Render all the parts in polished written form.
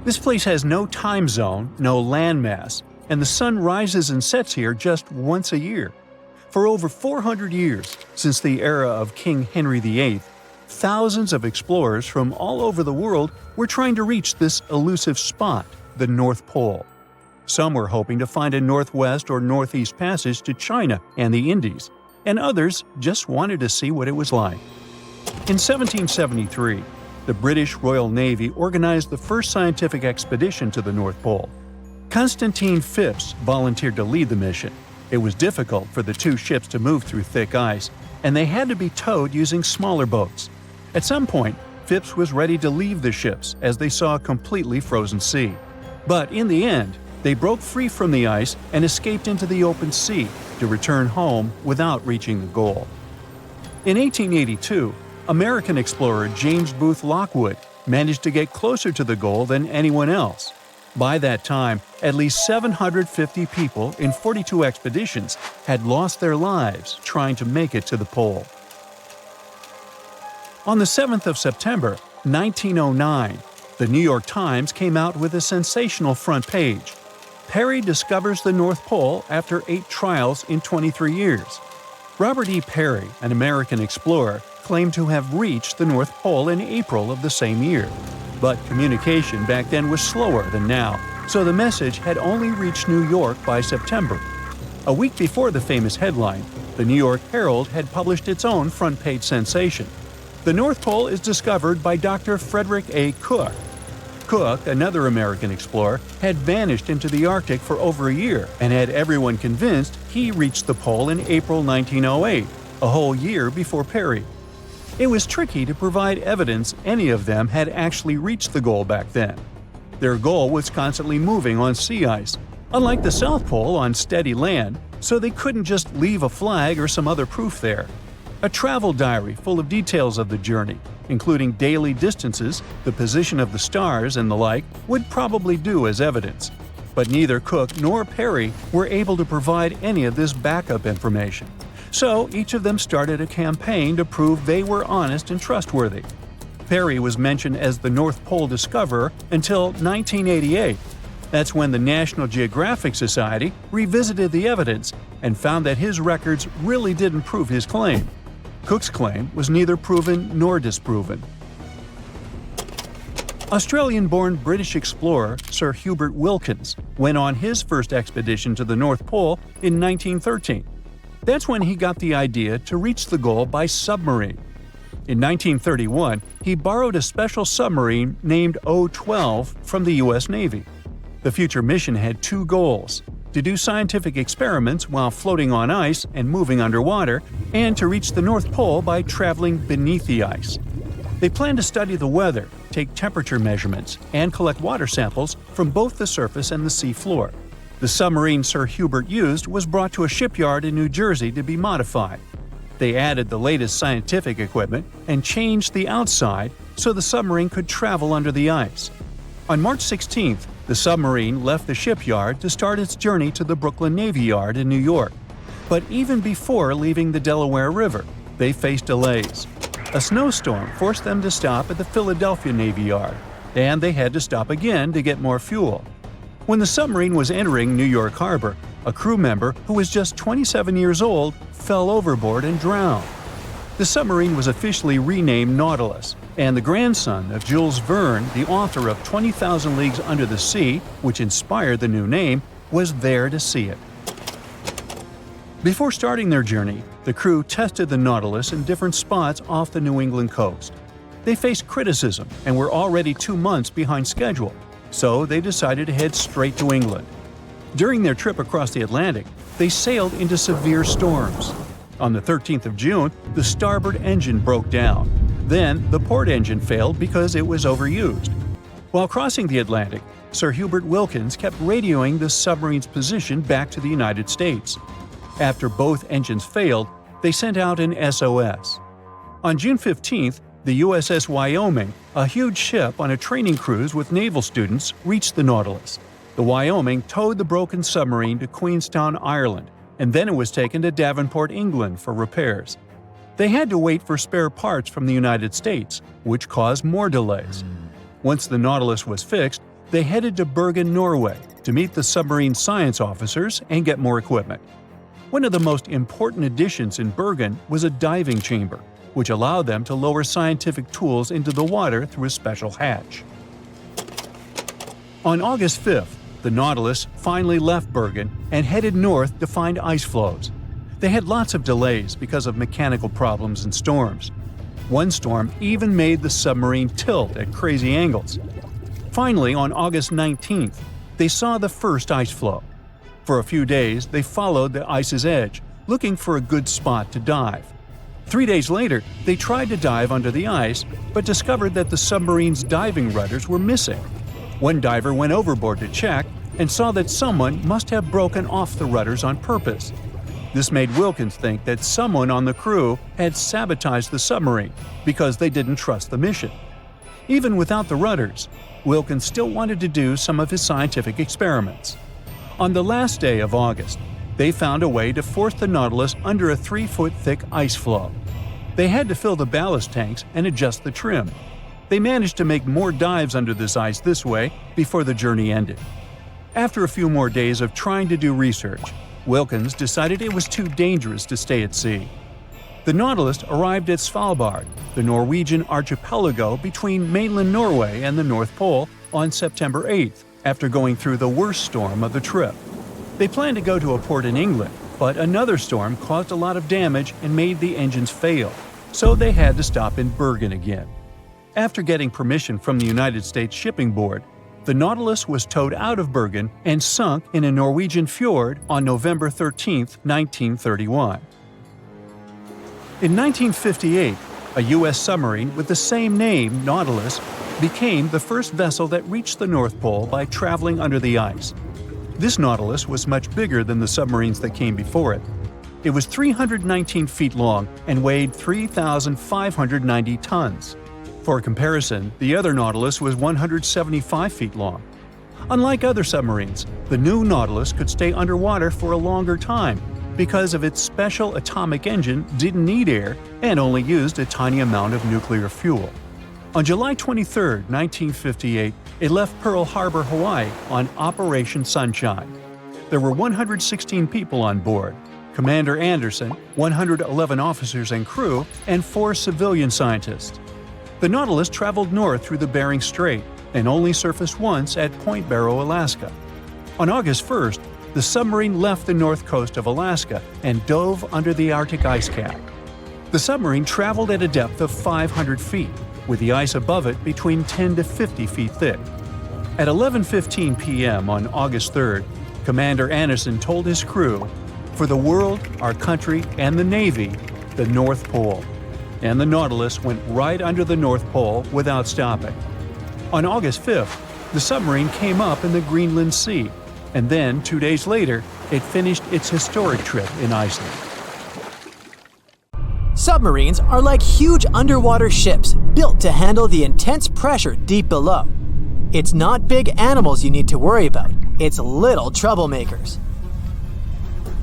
This place has no time zone, no landmass, and the sun rises and sets here just once a year. For over 400 years, since the era of King Henry VIII, thousands of explorers from all over the world were trying to reach this elusive spot, the North Pole. Some were hoping to find a northwest or northeast passage to China and the Indies, and others just wanted to see what it was like. In 1773, the British Royal Navy organized the first scientific expedition to the North Pole. Constantine Phipps volunteered to lead the mission. It was difficult for the two ships to move through thick ice, and they had to be towed using smaller boats. At some point, Phipps was ready to leave the ships as they saw a completely frozen sea. But in the end, they broke free from the ice and escaped into the open sea to return home without reaching the goal. In 1882, American explorer James Booth Lockwood managed to get closer to the goal than anyone else. By that time, at least 750 people in 42 expeditions had lost their lives trying to make it to the pole. On the 7th of September, 1909, the New York Times came out with a sensational front page. Peary discovers the North Pole after 8 trials in 23 years. Robert E. Peary, an American explorer, claimed to have reached the North Pole in April of the same year. But communication back then was slower than now, so the message had only reached New York by September. A week before the famous headline, the New York Herald had published its own front-page sensation. The North Pole is discovered by Dr. Frederick A. Cook. Cook, another American explorer, had vanished into the Arctic for over a year and had everyone convinced he reached the pole in April 1908, a whole year before Peary. It was tricky to provide evidence any of them had actually reached the goal back then. Their goal was constantly moving on sea ice, unlike the South Pole on steady land, so they couldn't just leave a flag or some other proof there. A travel diary full of details of the journey, including daily distances, the position of the stars, and the like, would probably do as evidence. But neither Cook nor Peary were able to provide any of this backup information. So each of them started a campaign to prove they were honest and trustworthy. Peary was mentioned as the North Pole discoverer until 1988. That's when the National Geographic Society revisited the evidence and found that his records really didn't prove his claim. Cook's claim was neither proven nor disproven. Australian-born British explorer Sir Hubert Wilkins went on his first expedition to the North Pole in 1913. That's when he got the idea to reach the goal by submarine. In 1931, he borrowed a special submarine named O-12 from the U.S. Navy. The future mission had 2 goals: to do scientific experiments while floating on ice and moving underwater, and to reach the North Pole by traveling beneath the ice. They planned to study the weather, take temperature measurements, and collect water samples from both the surface and the sea floor. The submarine Sir Hubert used was brought to a shipyard in New Jersey to be modified. They added the latest scientific equipment and changed the outside so the submarine could travel under the ice. On March 16th, the submarine left the shipyard to start its journey to the Brooklyn Navy Yard in New York. But even before leaving the Delaware River, they faced delays. A snowstorm forced them to stop at the Philadelphia Navy Yard, and they had to stop again to get more fuel. When the submarine was entering New York Harbor, a crew member who was just 27 years old fell overboard and drowned. The submarine was officially renamed Nautilus, and the grandson of Jules Verne, the author of 20,000 Leagues Under the Sea, which inspired the new name, was there to see it. Before starting their journey, the crew tested the Nautilus in different spots off the New England coast. They faced criticism and were already 2 months behind schedule, so they decided to head straight to England. During their trip across the Atlantic, they sailed into severe storms. On the 13th of June, the starboard engine broke down. Then, the port engine failed because it was overused. While crossing the Atlantic, Sir Hubert Wilkins kept radioing the submarine's position back to the United States. After both engines failed, they sent out an SOS. On June 15th, the USS Wyoming, a huge ship on a training cruise with naval students, reached the Nautilus. The Wyoming towed the broken submarine to Queenstown, Ireland, and then it was taken to Davenport, England for repairs. They had to wait for spare parts from the United States, which caused more delays. Once the Nautilus was fixed, they headed to Bergen, Norway, to meet the submarine science officers and get more equipment. One of the most important additions in Bergen was a diving chamber, which allowed them to lower scientific tools into the water through a special hatch. On August 5th, the Nautilus finally left Bergen and headed north to find ice floes. They had lots of delays because of mechanical problems and storms. One storm even made the submarine tilt at crazy angles. Finally, on August 19th, they saw the first ice floe. For a few days, they followed the ice's edge, looking for a good spot to dive. 3 days later, they tried to dive under the ice, but discovered that the submarine's diving rudders were missing. One diver went overboard to check and saw that someone must have broken off the rudders on purpose. This made Wilkins think that someone on the crew had sabotaged the submarine because they didn't trust the mission. Even without the rudders, Wilkins still wanted to do some of his scientific experiments. On the last day of August, they found a way to force the Nautilus under a 3-foot-thick ice floe. They had to fill the ballast tanks and adjust the trim. They managed to make more dives under this ice this way before the journey ended. After a few more days of trying to do research, Wilkins decided it was too dangerous to stay at sea. The Nautilus arrived at Svalbard, the Norwegian archipelago between mainland Norway and the North Pole, on September 8th, after going through the worst storm of the trip. They planned to go to a port in England, but another storm caused a lot of damage and made the engines fail, so they had to stop in Bergen again. After getting permission from the United States Shipping Board, the Nautilus was towed out of Bergen and sunk in a Norwegian fjord on November 13, 1931. In 1958, a U.S. submarine with the same name, Nautilus, became the first vessel that reached the North Pole by traveling under the ice. This Nautilus was much bigger than the submarines that came before it. It was 319 feet long and weighed 3,590 tons. For comparison, the other Nautilus was 175 feet long. Unlike other submarines, the new Nautilus could stay underwater for a longer time because of its special atomic engine didn't need air and only used a tiny amount of nuclear fuel. On July 23, 1958, it left Pearl Harbor, Hawaii on Operation Sunshine. There were 116 people on board: Commander Anderson, 111 officers and crew, and 4 civilian scientists. The Nautilus traveled north through the Bering Strait and only surfaced once at Point Barrow, Alaska. On August 1st, the submarine left the north coast of Alaska and dove under the Arctic ice cap. The submarine traveled at a depth of 500 feet, with the ice above it between 10 to 50 feet thick. At 11:15 p.m. on August 3rd, Commander Anderson told his crew, "For the world, our country, and the Navy, the North Pole." And the Nautilus went right under the North Pole without stopping. On August 5th, the submarine came up in the Greenland Sea, and then 2 days later, it finished its historic trip in Iceland. Submarines are like huge underwater ships built to handle the intense pressure deep below. It's not big animals you need to worry about, it's little troublemakers.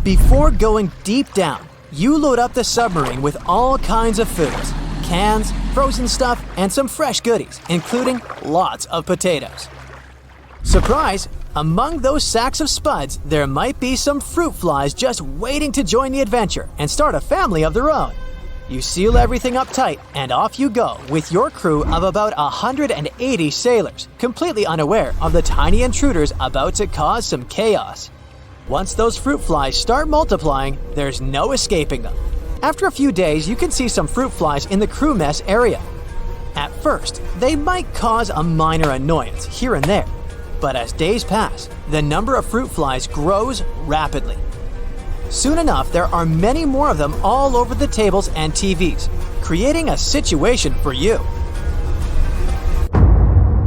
Before going deep down, you load up the submarine with all kinds of foods: cans, frozen stuff, and some fresh goodies, including lots of potatoes. Surprise! Among those sacks of spuds, there might be some fruit flies just waiting to join the adventure and start a family of their own. You seal everything up tight, and off you go with your crew of about 180 sailors, completely unaware of the tiny intruders about to cause some chaos. Once those fruit flies start multiplying, there's no escaping them. After a few days, you can see some fruit flies in the crew mess area. At first, they might cause a minor annoyance here and there, but as days pass, the number of fruit flies grows rapidly. Soon enough, there are many more of them all over the tables and TVs, creating a situation for you.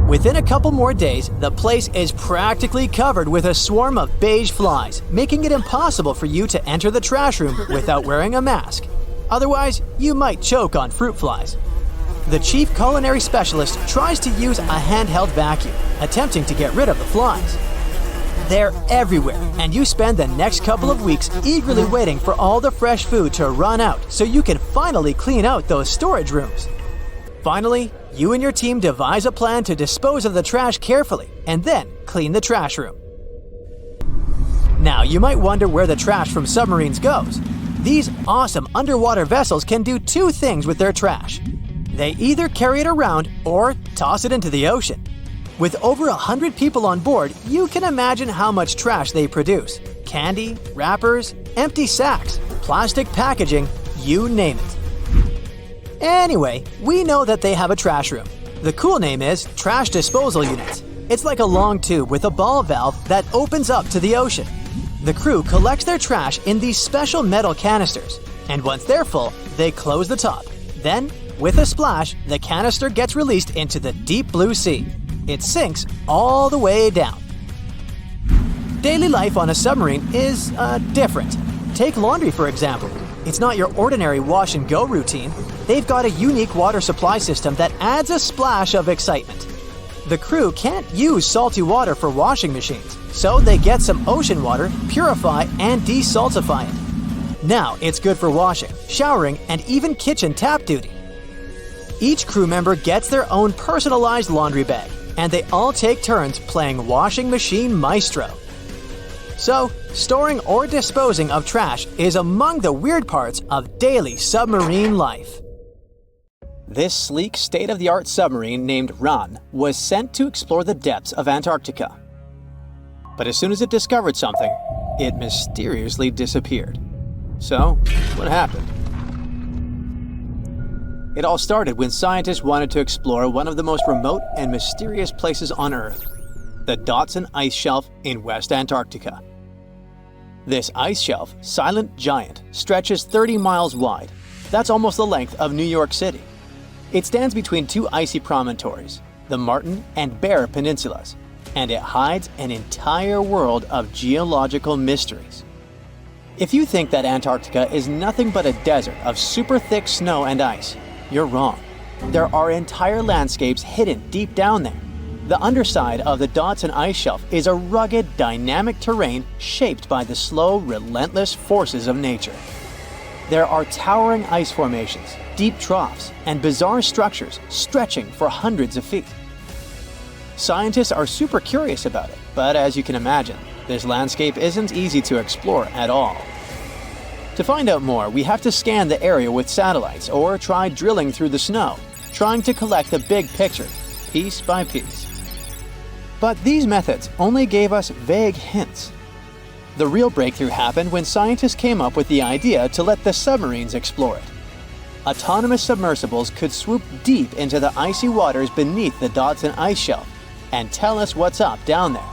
Within a couple more days, the place is practically covered with a swarm of beige flies, making it impossible for you to enter the trash room without wearing a mask. Otherwise, you might choke on fruit flies. The chief culinary specialist tries to use a handheld vacuum, attempting to get rid of the flies. They're everywhere, and you spend the next couple of weeks eagerly waiting for all the fresh food to run out so you can finally clean out those storage rooms. Finally, you and your team devise a plan to dispose of the trash carefully and then clean the trash room. Now, you might wonder where the trash from submarines goes. These awesome underwater vessels can do two things with their trash. They either carry it around or toss it into the ocean. With over 100 people on board, you can imagine how much trash they produce. Candy, wrappers, empty sacks, plastic packaging, you name it. Anyway, we know that they have a trash room. The cool name is trash disposal units. It's like a long tube with a ball valve that opens up to the ocean. The crew collects their trash in these special metal canisters, and once they're full, they close the top. Then, with a splash, the canister gets released into the deep blue sea. It sinks all the way down. Daily life on a submarine is different. Take laundry, for example. It's not your ordinary wash and go routine. They've got a unique water supply system that adds a splash of excitement. The crew can't use salty water for washing machines, so they get some ocean water, purify, and desaltify it. Now it's good for washing, showering, and even kitchen tap duty. Each crew member gets their own personalized laundry bag, and they all take turns playing washing machine maestro. So, storing or disposing of trash is among the weird parts of daily submarine life. This sleek, state-of-the-art submarine named Ran was sent to explore the depths of Antarctica. But as soon as it discovered something, it mysteriously disappeared. So, what happened? It all started when scientists wanted to explore one of the most remote and mysterious places on Earth, the Dotson Ice Shelf in West Antarctica. This ice shelf, silent giant, stretches 30 miles wide. That's almost the length of New York City. It stands between two icy promontories, the Martin and Bear Peninsulas, and it hides an entire world of geological mysteries. If you think that Antarctica is nothing but a desert of super thick snow and ice, you're wrong. There are entire landscapes hidden deep down there. The underside of the Dotson Ice Shelf is a rugged, dynamic terrain shaped by the slow, relentless forces of nature. There are towering ice formations, deep troughs, and bizarre structures stretching for hundreds of feet. Scientists are super curious about it, but as you can imagine, this landscape isn't easy to explore at all. To find out more, we have to scan the area with satellites or try drilling through the snow, trying to collect the big picture, piece by piece. But these methods only gave us vague hints. The real breakthrough happened when scientists came up with the idea to let the submarines explore it. Autonomous submersibles could swoop deep into the icy waters beneath the Dotson Ice Shelf and tell us what's up down there.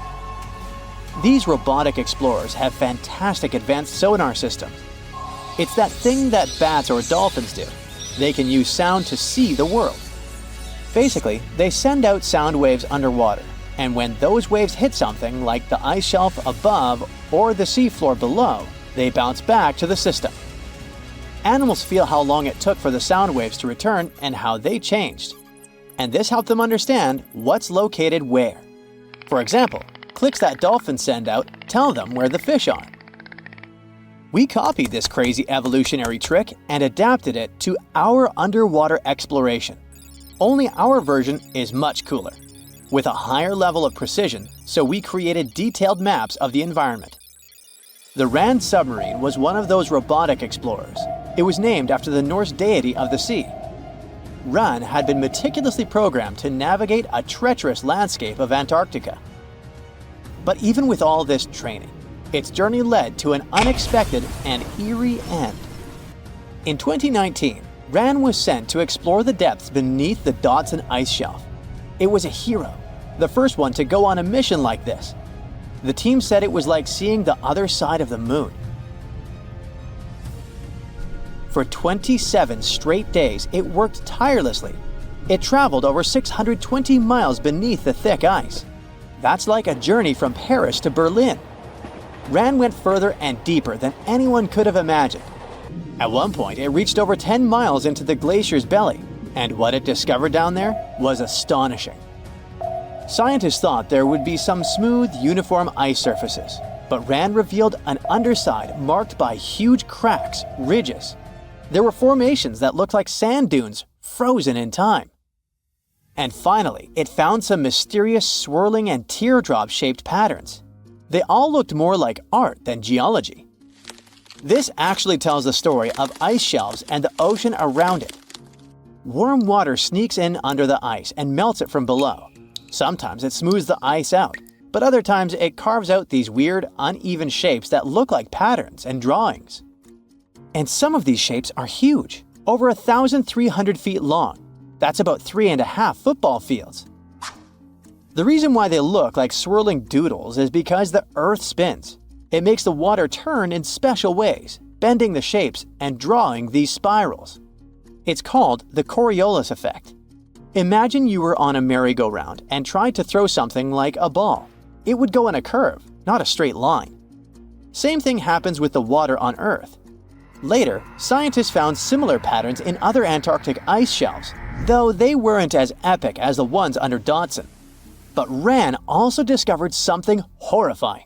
These robotic explorers have fantastic advanced sonar systems. It's that thing that bats or dolphins do. They can use sound to see the world. Basically, they send out sound waves underwater, and when those waves hit something like the ice shelf above or the seafloor below, they bounce back to the system. Animals feel how long it took for the sound waves to return and how they changed. And this helped them understand what's located where. For example, clicks that dolphins send out tell them where the fish are. We copied this crazy evolutionary trick and adapted it to our underwater exploration. Only our version is much cooler, with a higher level of precision, so we created detailed maps of the environment. The Ran submarine was one of those robotic explorers. It was named after the Norse deity of the sea. Ran had been meticulously programmed to navigate a treacherous landscape of Antarctica. But even with all this training, its journey led to an unexpected and eerie end. In 2019, Ran was sent to explore the depths beneath the Dotson Ice Shelf. It was a hero, the first one to go on a mission like this. The team said it was like seeing the other side of the moon. For 27 straight days, it worked tirelessly. It traveled over 620 miles beneath the thick ice. That's like a journey from Paris to Berlin. Ran went further and deeper than anyone could have imagined. At one point, it reached over 10 miles into the glacier's belly, and what it discovered down there was astonishing. Scientists thought there would be some smooth, uniform ice surfaces, but Ran revealed an underside marked by huge cracks, ridges. There were formations that looked like sand dunes, frozen in time. And finally, it found some mysterious swirling and teardrop-shaped patterns. They all looked more like art than geology. This actually tells the story of ice shelves and the ocean around it. Warm water sneaks in under the ice and melts it from below. Sometimes it smooths the ice out, but other times it carves out these weird, uneven shapes that look like patterns and drawings. And some of these shapes are huge, over 1,300 feet long. That's about 3.5 football fields. The reason why they look like swirling doodles is because the Earth spins. It makes the water turn in special ways, bending the shapes and drawing these spirals. It's called the Coriolis effect. Imagine you were on a merry-go-round and tried to throw something like a ball. It would go in a curve, not a straight line. Same thing happens with the water on Earth. Later, scientists found similar patterns in other Antarctic ice shelves, though they weren't as epic as the ones under Dodson. But Ran also discovered something horrifying.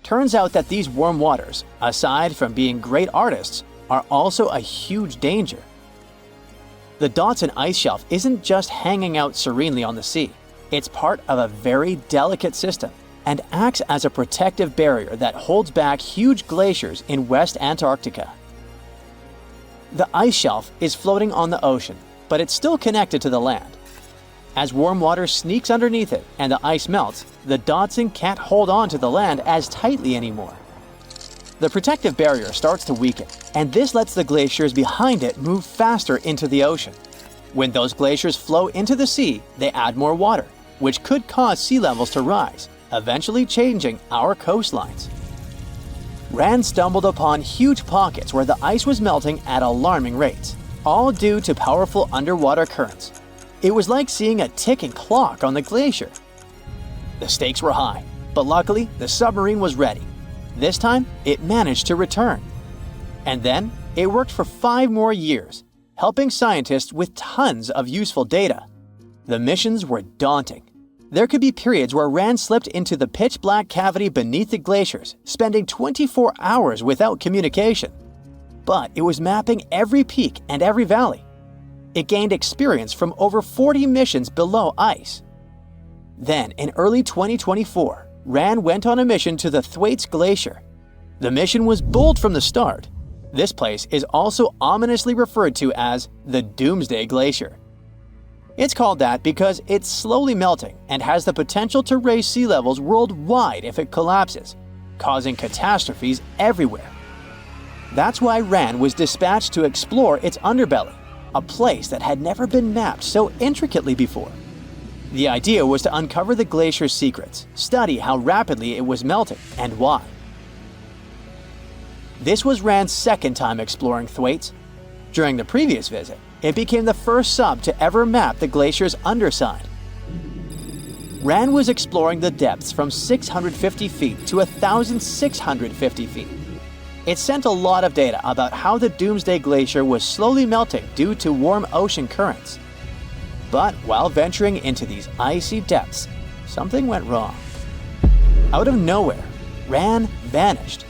Turns out that these warm waters, aside from being great artists, are also a huge danger. The Dodson ice shelf isn't just hanging out serenely on the sea. It's part of a very delicate system and acts as a protective barrier that holds back huge glaciers in West Antarctica. The ice shelf is floating on the ocean, but it's still connected to the land. As warm water sneaks underneath it and the ice melts, the Dodson can't hold on to the land as tightly anymore. The protective barrier starts to weaken, and this lets the glaciers behind it move faster into the ocean. When those glaciers flow into the sea, they add more water, which could cause sea levels to rise, eventually changing our coastlines. Rand stumbled upon huge pockets where the ice was melting at alarming rates, all due to powerful underwater currents. It was like seeing a ticking clock on the glacier. The stakes were high, but luckily the submarine was ready. This time, it managed to return. And then, it worked for 5 more years, helping scientists with tons of useful data. The missions were daunting. There could be periods where Rand slipped into the pitch-black cavity beneath the glaciers, spending 24 hours without communication. But it was mapping every peak and every valley. It gained experience from over 40 missions below ice. Then, in early 2024, Rand went on a mission to the Thwaites Glacier. The mission was bold from the start. This place is also ominously referred to as the Doomsday Glacier. It's called that because it's slowly melting and has the potential to raise sea levels worldwide if it collapses, causing catastrophes everywhere. That's why Rand was dispatched to explore its underbelly, a place that had never been mapped so intricately before. The idea was to uncover the glacier's secrets, study how rapidly it was melting, and why. This was Rand's second time exploring Thwaites. During the previous visit, it became the first sub to ever map the glacier's underside. Rand was exploring the depths from 650 feet to 1,650 feet. It sent a lot of data about how the Doomsday Glacier was slowly melting due to warm ocean currents. But while venturing into these icy depths, something went wrong. Out of nowhere, Rand vanished.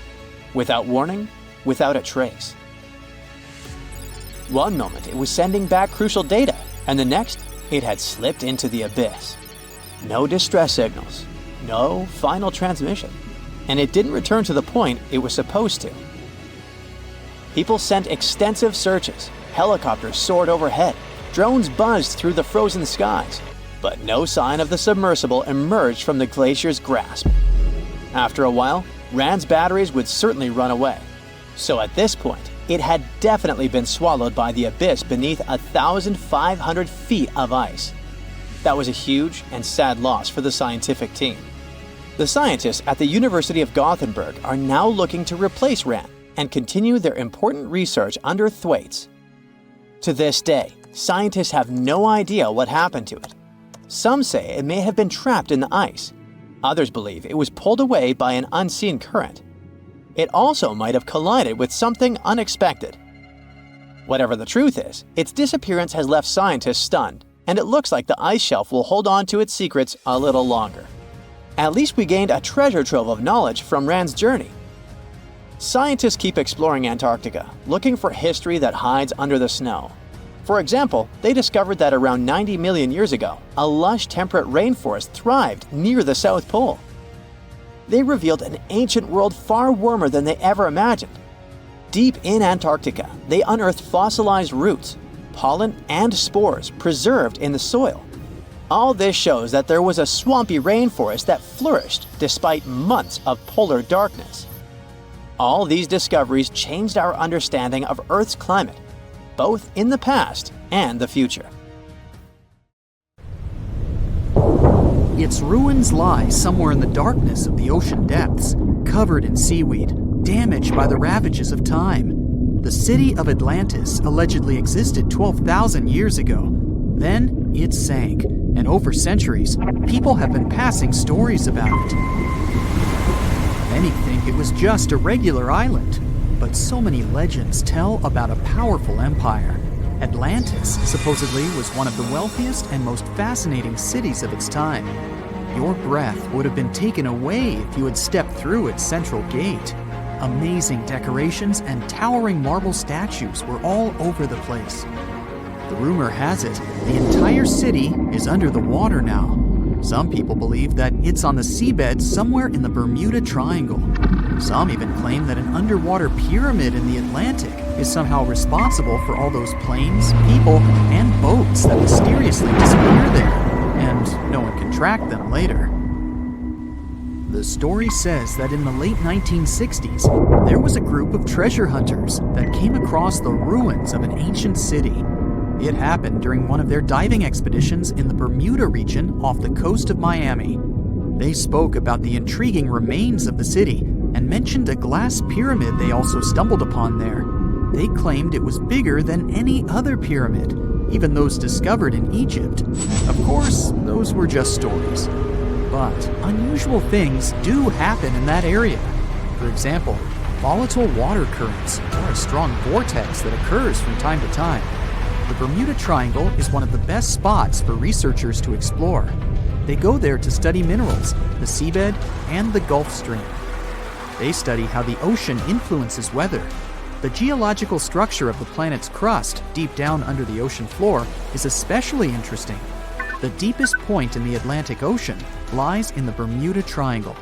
Without warning, without a trace. One moment it was sending back crucial data, and the next, it had slipped into the abyss. No distress signals, no final transmission, and it didn't return to the point it was supposed to. People sent extensive searches, helicopters soared overhead, drones buzzed through the frozen skies, but no sign of the submersible emerged from the glacier's grasp. After a while, Rand's batteries would certainly run away. So at this point, it had definitely been swallowed by the abyss beneath 1,500 feet of ice. That was a huge and sad loss for the scientific team. The scientists at the University of Gothenburg are now looking to replace Rand and continue their important research under Thwaites. To this day, scientists have no idea what happened to it. Some say it may have been trapped in the ice. Others believe it was pulled away by an unseen current. It also might have collided with something unexpected. Whatever the truth is, its disappearance has left scientists stunned, and it looks like the ice shelf will hold on to its secrets a little longer. At least we gained a treasure trove of knowledge from Rand's journey. Scientists keep exploring Antarctica, looking for history that hides under the snow. For example, they discovered that around 90 million years ago, a lush temperate rainforest thrived near the South Pole. They revealed an ancient world far warmer than they ever imagined. Deep in Antarctica, they unearthed fossilized roots, pollen, and spores preserved in the soil. All this shows that there was a swampy rainforest that flourished despite months of polar darkness. All these discoveries changed our understanding of Earth's climate, both in the past and the future. Its ruins lie somewhere in the darkness of the ocean depths, covered in seaweed, damaged by the ravages of time. The city of Atlantis allegedly existed 12,000 years ago. Then it sank, and over centuries, people have been passing stories about it. Many think it was just a regular island, but so many legends tell about a powerful empire. Atlantis supposedly was one of the wealthiest and most fascinating cities of its time. Your breath would have been taken away if you had stepped through its central gate. Amazing decorations and towering marble statues were all over the place. The rumor has it, the entire city is under the water now. Some people believe that it's on the seabed somewhere in the Bermuda Triangle. Some even claim that an underwater pyramid in the Atlantic is somehow responsible for all those planes, people, and boats that mysteriously disappear there, and no one can track them later. The story says that in the late 1960s, there was a group of treasure hunters that came across the ruins of an ancient city. It happened during one of their diving expeditions in the Bermuda region off the coast of Miami. They spoke about the intriguing remains of the city and mentioned a glass pyramid they also stumbled upon there. They claimed it was bigger than any other pyramid, even those discovered in Egypt. Of course, those were just stories. But unusual things do happen in that area. For example, volatile water currents or a strong vortex that occurs from time to time. The Bermuda Triangle is one of the best spots for researchers to explore. They go there to study minerals, the seabed, and the Gulf Stream. They study how the ocean influences weather. The geological structure of the planet's crust, deep down under the ocean floor, is especially interesting. The deepest point in the Atlantic Ocean lies in the Bermuda Triangle.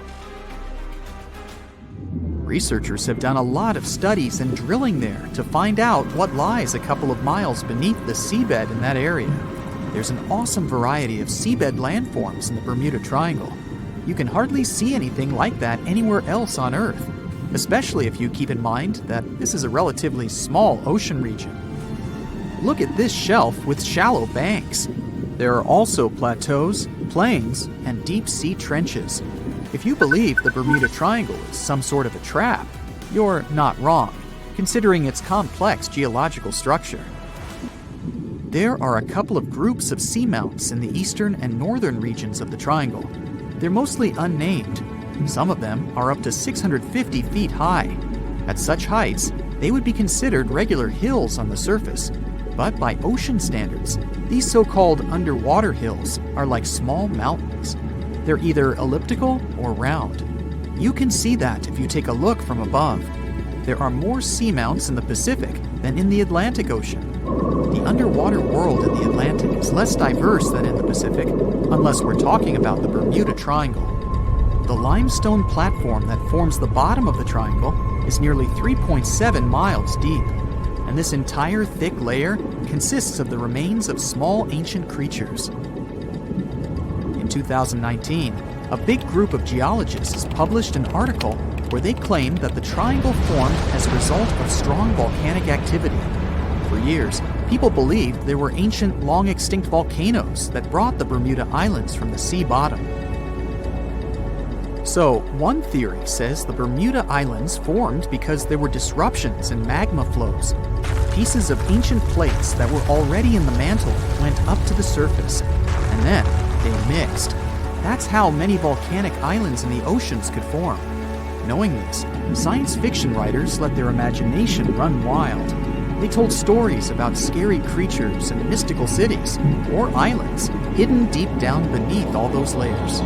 Researchers have done a lot of studies and drilling there to find out what lies a couple of miles beneath the seabed in that area. There's an awesome variety of seabed landforms in the Bermuda Triangle. You can hardly see anything like that anywhere else on Earth, especially if you keep in mind that this is a relatively small ocean region. Look at this shelf with shallow banks. There are also plateaus, plains, and deep-sea trenches. If you believe the Bermuda Triangle is some sort of a trap, you're not wrong, considering its complex geological structure. There are a couple of groups of seamounts in the eastern and northern regions of the triangle. They're mostly unnamed. Some of them are up to 650 feet high. At such heights, they would be considered regular hills on the surface. But by ocean standards, these so-called underwater hills are like small mountains. They're either elliptical or round. You can see that if you take a look from above. There are more seamounts in the Pacific than in the Atlantic Ocean. The underwater world in the Atlantic is less diverse than in the Pacific, unless we're talking about the Bermuda Triangle. The limestone platform that forms the bottom of the triangle is nearly 3.7 miles deep, and this entire thick layer consists of the remains of small ancient creatures. In 2019, a big group of geologists published an article where they claimed that the triangle formed as a result of strong volcanic activity. For years, people believed there were ancient, long-extinct volcanoes that brought the Bermuda Islands from the sea bottom. So, one theory says the Bermuda Islands formed because there were disruptions in magma flows. Pieces of ancient plates that were already in the mantle went up to the surface, and then they mixed. That's how many volcanic islands in the oceans could form. Knowing this, science fiction writers let their imagination run wild. They told stories about scary creatures and mystical cities, or islands, hidden deep down beneath all those layers.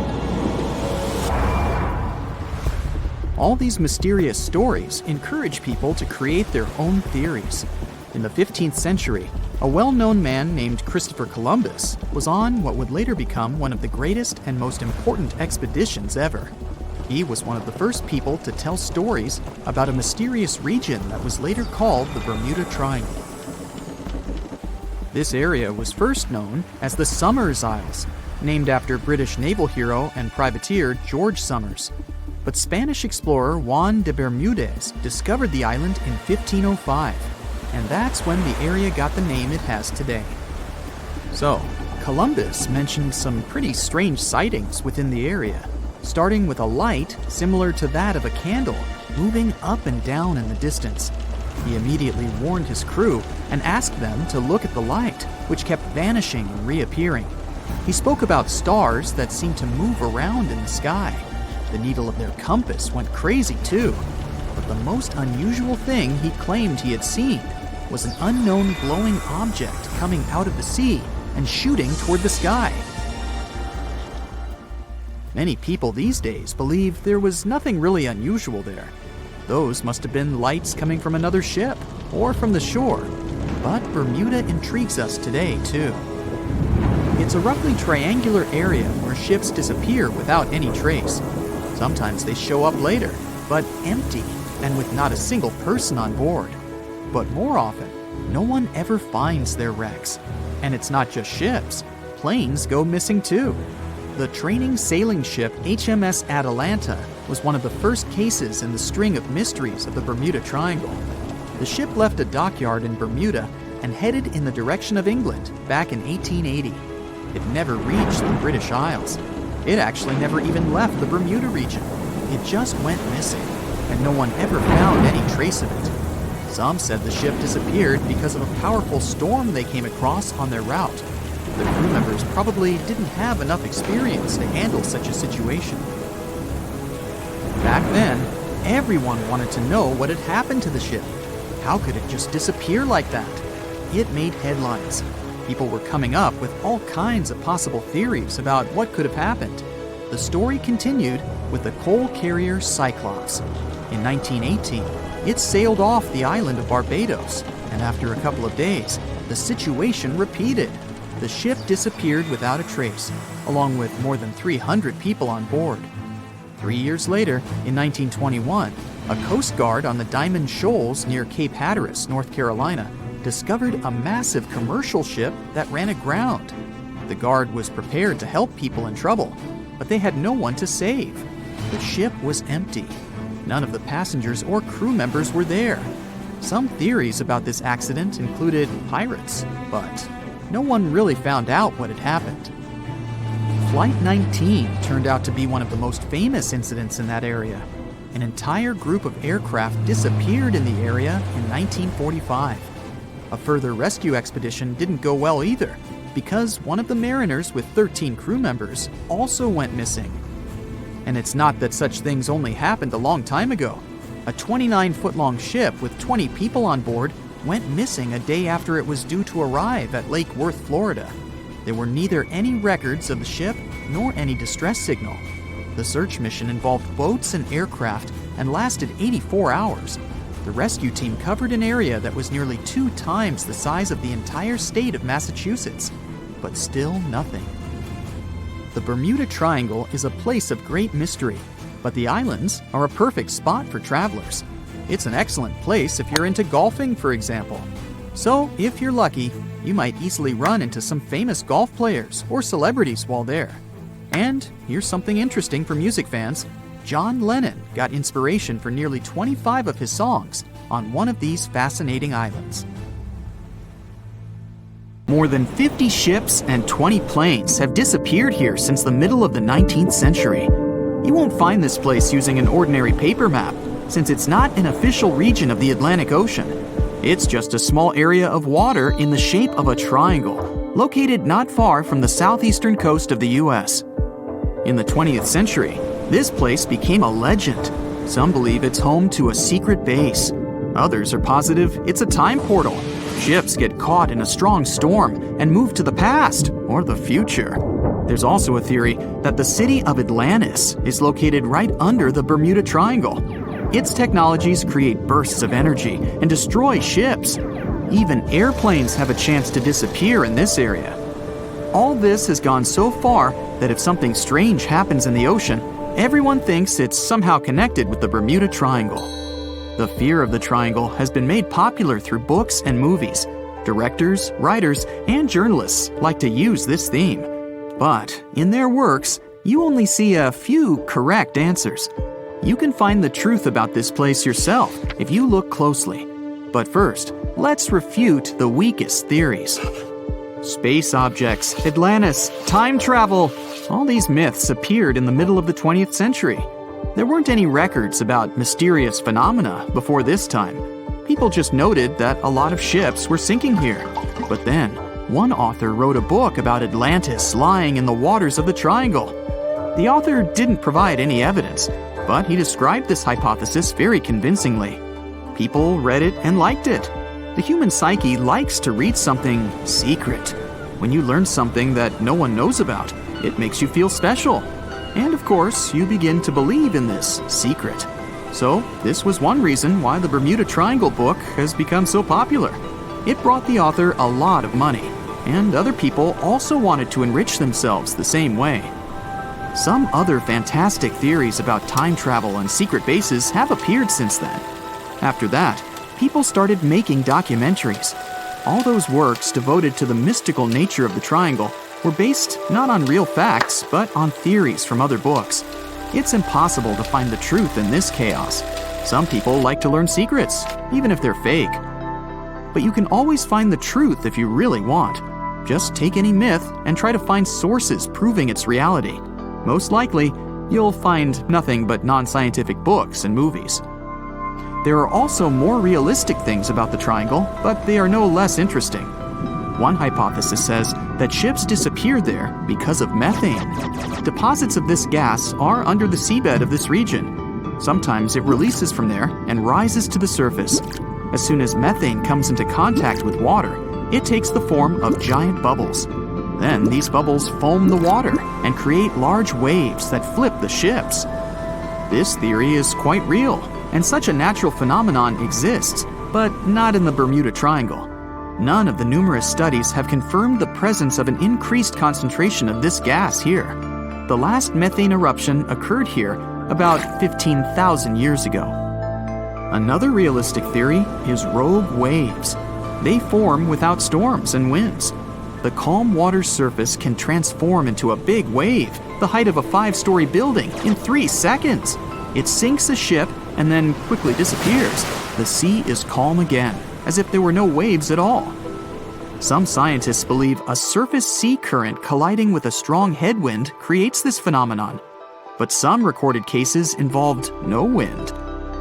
All these mysterious stories encourage people to create their own theories. In the 15th century, A well-known man named Christopher Columbus was on what would later become one of the greatest and most important expeditions ever. He was one of the first people to tell stories about a mysterious region that was later called the Bermuda Triangle. This area was first known as the Somers Isles, named after British naval hero and privateer George Somers. But Spanish explorer Juan de Bermudez discovered the island in 1505, and that's when the area got the name it has today. So, Columbus mentioned some pretty strange sightings within the area, starting with a light similar to that of a candle moving up and down in the distance. He immediately warned his crew and asked them to look at the light, which kept vanishing and reappearing. He spoke about stars that seemed to move around in the sky. The needle of their compass went crazy too. But the most unusual thing he claimed he had seen was an unknown glowing object coming out of the sea and shooting toward the sky. Many people these days believe there was nothing really unusual there. Those must have been lights coming from another ship or from the shore. But Bermuda intrigues us today too. It's a roughly triangular area where ships disappear without any trace. Sometimes they show up later, but empty and with not a single person on board. But more often, no one ever finds their wrecks. And it's not just ships. Planes go missing too. The training sailing ship HMS Atalanta was one of the first cases in the string of mysteries of the Bermuda Triangle. The ship left a dockyard in Bermuda and headed in the direction of England back in 1880. It never reached the British Isles. It actually never even left the Bermuda region. It just went missing, and no one ever found any trace of it. Some said the ship disappeared because of a powerful storm they came across on their route. The crew members probably didn't have enough experience to handle such a situation. Back then, everyone wanted to know what had happened to the ship. How could it just disappear like that? It made headlines. People were coming up with all kinds of possible theories about what could have happened. The story continued with the coal carrier Cyclops. In 1918, it sailed off the island of Barbados, and after a couple of days, the situation repeated. The ship disappeared without a trace, along with more than 300 people on board. 3 years later, in 1921, a Coast Guard on the Diamond Shoals near Cape Hatteras, North Carolina, discovered a massive commercial ship that ran aground. The Guard was prepared to help people in trouble, but they had no one to save. The ship was empty. None of the passengers or crew members were there. Some theories about this accident included pirates, but no one really found out what had happened. Flight 19 turned out to be one of the most famous incidents in that area. An entire group of aircraft disappeared in the area in 1945. A further rescue expedition didn't go well either, because one of the mariners with 13 crew members also went missing. And it's not that such things only happened a long time ago. A 29-foot-long ship with 20 people on board went missing a day after it was due to arrive at Lake Worth, Florida. There were neither any records of the ship nor any distress signal. The search mission involved boats and aircraft and lasted 84 hours. The rescue team covered an area that was nearly 2 times the size of the entire state of Massachusetts, but still nothing. The Bermuda Triangle is a place of great mystery, but the islands are a perfect spot for travelers. It's an excellent place if you're into golfing, for example. So, if you're lucky, you might easily run into some famous golf players or celebrities while there. And here's something interesting for music fans. John Lennon got inspiration for nearly 25 of his songs on one of these fascinating islands. More than 50 ships and 20 planes have disappeared here since the middle of the 19th century. You won't find this place using an ordinary paper map, since it's not an official region of the Atlantic Ocean. It's just a small area of water in the shape of a triangle, located not far from the southeastern coast of the US. In the 20th century, this place became a legend. Some believe it's home to a secret base. Others are positive it's a time portal. Ships get caught in a strong storm and move to the past or the future. There's also a theory that the city of Atlantis is located right under the Bermuda Triangle. Its technologies create bursts of energy and destroy ships. Even airplanes have a chance to disappear in this area. All this has gone so far that if something strange happens in the ocean, everyone thinks it's somehow connected with the Bermuda Triangle. The fear of the triangle has been made popular through books and movies. Directors, writers, and journalists like to use this theme. But in their works, you only see a few correct answers. You can find the truth about this place yourself if you look closely. But first, let's refute the weakest theories. Space objects, Atlantis, time travel. All these myths appeared in the middle of the 20th century. There weren't any records about mysterious phenomena before this time. People just noted that a lot of ships were sinking here. But then, one author wrote a book about Atlantis lying in the waters of the triangle. The author didn't provide any evidence, but he described this hypothesis very convincingly. People read it and liked it. The human psyche likes to read something secret. When you learn something that no one knows about, it makes you feel special. And of course, you begin to believe in this secret. So, this was one reason why the Bermuda Triangle book has become so popular. It brought the author a lot of money, and other people also wanted to enrich themselves the same way. Some other fantastic theories about time travel and secret bases have appeared since then. After that, people started making documentaries. All those works devoted to the mystical nature of the triangle were based not on real facts, but on theories from other books. It's impossible to find the truth in this chaos. Some people like to learn secrets, even if they're fake. But you can always find the truth if you really want. Just take any myth and try to find sources proving its reality. Most likely, you'll find nothing but non-scientific books and movies. There are also more realistic things about the triangle, but they are no less interesting. One hypothesis says that ships disappeared there because of methane. Deposits of this gas are under the seabed of this region. Sometimes it releases from there and rises to the surface. As soon as methane comes into contact with water, it takes the form of giant bubbles. Then these bubbles foam the water and create large waves that flip the ships. This theory is quite real, and such a natural phenomenon exists, but not in the Bermuda Triangle. None of the numerous studies have confirmed the presence of an increased concentration of this gas here. The last methane eruption occurred here about 15,000 years ago. Another realistic theory is rogue waves. They form without storms and winds. The calm water's surface can transform into a big wave, the height of a 5-story building, in 3 seconds. It sinks a ship and then quickly disappears. The sea is calm again, as if there were no waves at all. Some scientists believe a surface sea current colliding with a strong headwind creates this phenomenon. But some recorded cases involved no wind.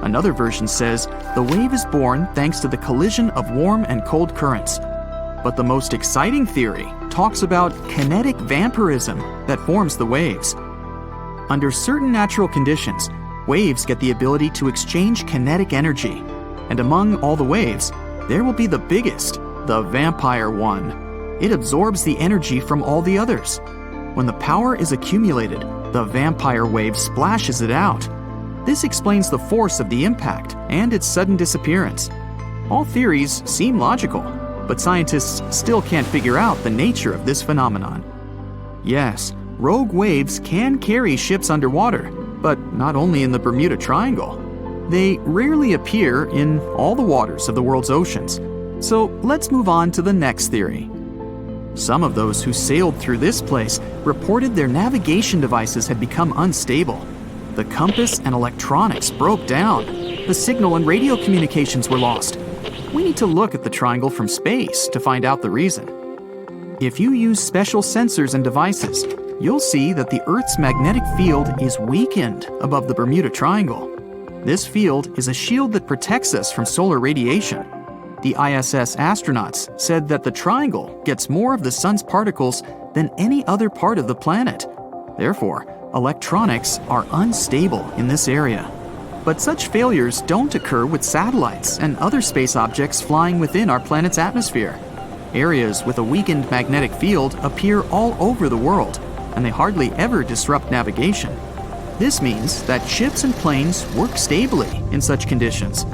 Another version says the wave is born thanks to the collision of warm and cold currents. But the most exciting theory talks about kinetic vampirism that forms the waves. Under certain natural conditions, waves get the ability to exchange kinetic energy. And among all the waves, there will be the biggest, the vampire one. It absorbs the energy from all the others. When the power is accumulated, the vampire wave splashes it out. This explains the force of the impact and its sudden disappearance. All theories seem logical, but scientists still can't figure out the nature of this phenomenon. Yes, rogue waves can carry ships underwater, but not only in the Bermuda Triangle. They rarely appear in all the waters of the world's oceans. So let's move on to the next theory. Some of those who sailed through this place reported their navigation devices had become unstable. The compass and electronics broke down. The signal and radio communications were lost. We need to look at the triangle from space to find out the reason. If you use special sensors and devices, you'll see that the Earth's magnetic field is weakened above the Bermuda Triangle. This field is a shield that protects us from solar radiation. The ISS astronauts said that the triangle gets more of the sun's particles than any other part of the planet. Therefore, electronics are unstable in this area. But such failures don't occur with satellites and other space objects flying within our planet's atmosphere. Areas with a weakened magnetic field appear all over the world, and they hardly ever disrupt navigation. This means that ships and planes work stably in such conditions.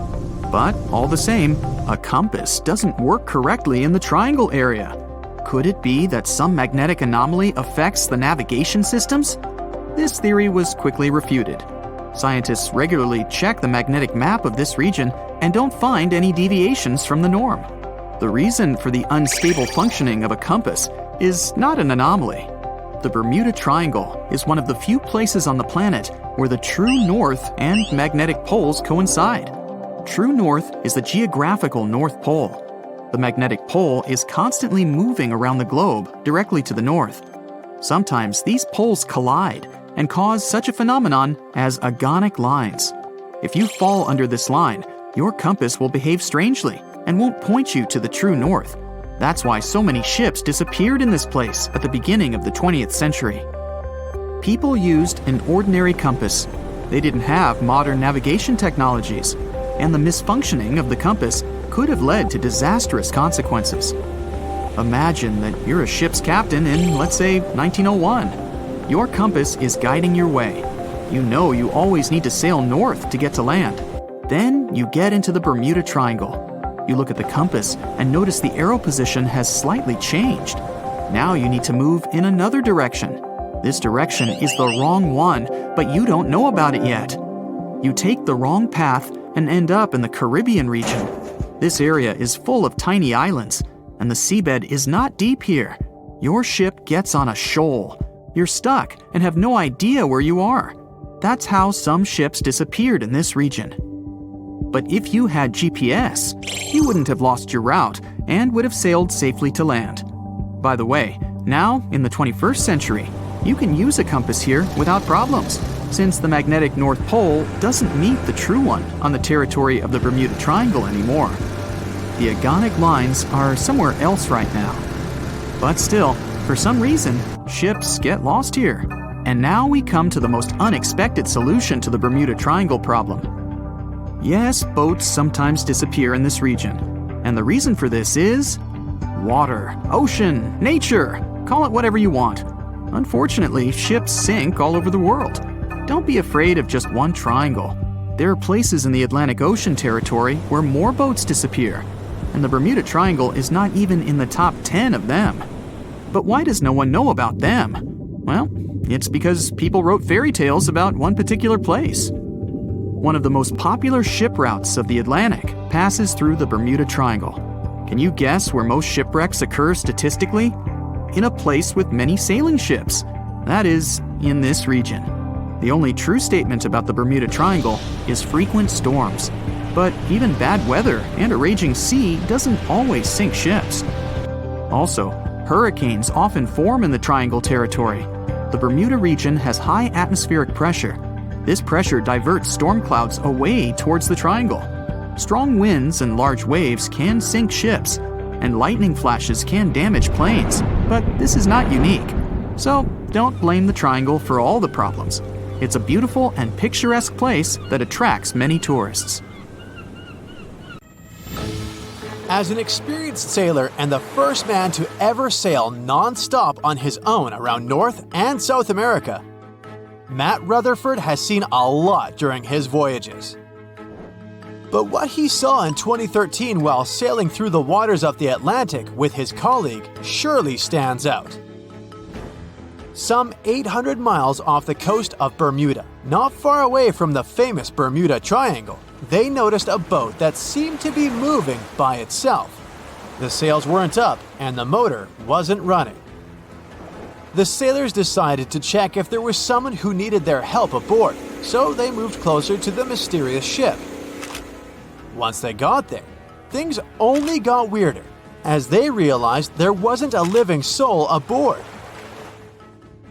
But all the same, A compass doesn't work correctly in the triangle area. Could it be that some magnetic anomaly affects the navigation systems? This theory was quickly refuted. Scientists regularly check the magnetic map of this region and don't find any deviations from the norm. The reason for the unstable functioning of a compass is not an anomaly. The Bermuda Triangle is one of the few places on the planet where the true north and magnetic poles coincide. True north is the geographical North Pole. The magnetic pole is constantly moving around the globe directly to the north. Sometimes these poles collide and cause such a phenomenon as agonic lines. If you fall under this line, your compass will behave strangely and won't point you to the true north. That's why so many ships disappeared in this place at the beginning of the 20th century. People used an ordinary compass. They didn't have modern navigation technologies, and the misfunctioning of the compass could have led to disastrous consequences. Imagine that you're a ship's captain in, let's say, 1901. Your compass is guiding your way. You know you always need to sail north to get to land. Then you get into the Bermuda Triangle. You look at the compass and notice the arrow position has slightly changed. Now you need to move in another direction. This direction is the wrong one, but you don't know about it yet. You take the wrong path and end up in the Caribbean region. This area is full of tiny islands, and the seabed is not deep here. Your ship gets on a shoal. You're stuck and have no idea where you are. That's how some ships disappeared in this region. But if you had GPS, you wouldn't have lost your route and would have sailed safely to land. By the way, now, in the 21st century, you can use a compass here without problems, since the magnetic North Pole doesn't meet the true one on the territory of the Bermuda Triangle anymore. The agonic lines are somewhere else right now. But still, for some reason, ships get lost here. And now we come to the most unexpected solution to the Bermuda Triangle problem. Yes, boats sometimes disappear in this region. And the reason for this is water, ocean, nature, call it whatever you want. Unfortunately, ships sink all over the world. Don't be afraid of just one triangle. There are places in the Atlantic Ocean territory where more boats disappear, and the Bermuda Triangle is not even in the top 10 of them. But why does no one know about them? Well, it's because people wrote fairy tales about one particular place. One of the most popular ship routes of the Atlantic passes through the Bermuda Triangle. Can you guess where most shipwrecks occur statistically? In a place with many sailing ships. That is, in this region. The only true statement about the Bermuda Triangle is frequent storms. But even bad weather and a raging sea doesn't always sink ships. Also, hurricanes often form in the Triangle territory. The Bermuda region has high atmospheric pressure. This pressure diverts storm clouds away towards the Triangle. Strong winds and large waves can sink ships, and lightning flashes can damage planes, but this is not unique. So don't blame the Triangle for all the problems. It's a beautiful and picturesque place that attracts many tourists. As an experienced sailor and the first man to ever sail non-stop on his own around North and South America, Matt Rutherford has seen a lot during his voyages. But what he saw in 2013 while sailing through the waters of the Atlantic with his colleague surely stands out. Some 800 miles off the coast of Bermuda, not far away from the famous Bermuda Triangle, they noticed a boat that seemed to be moving by itself. The sails weren't up and the motor wasn't running. The sailors decided to check if there was someone who needed their help aboard, so they moved closer to the mysterious ship. Once they got there, things only got weirder, as they realized there wasn't a living soul aboard.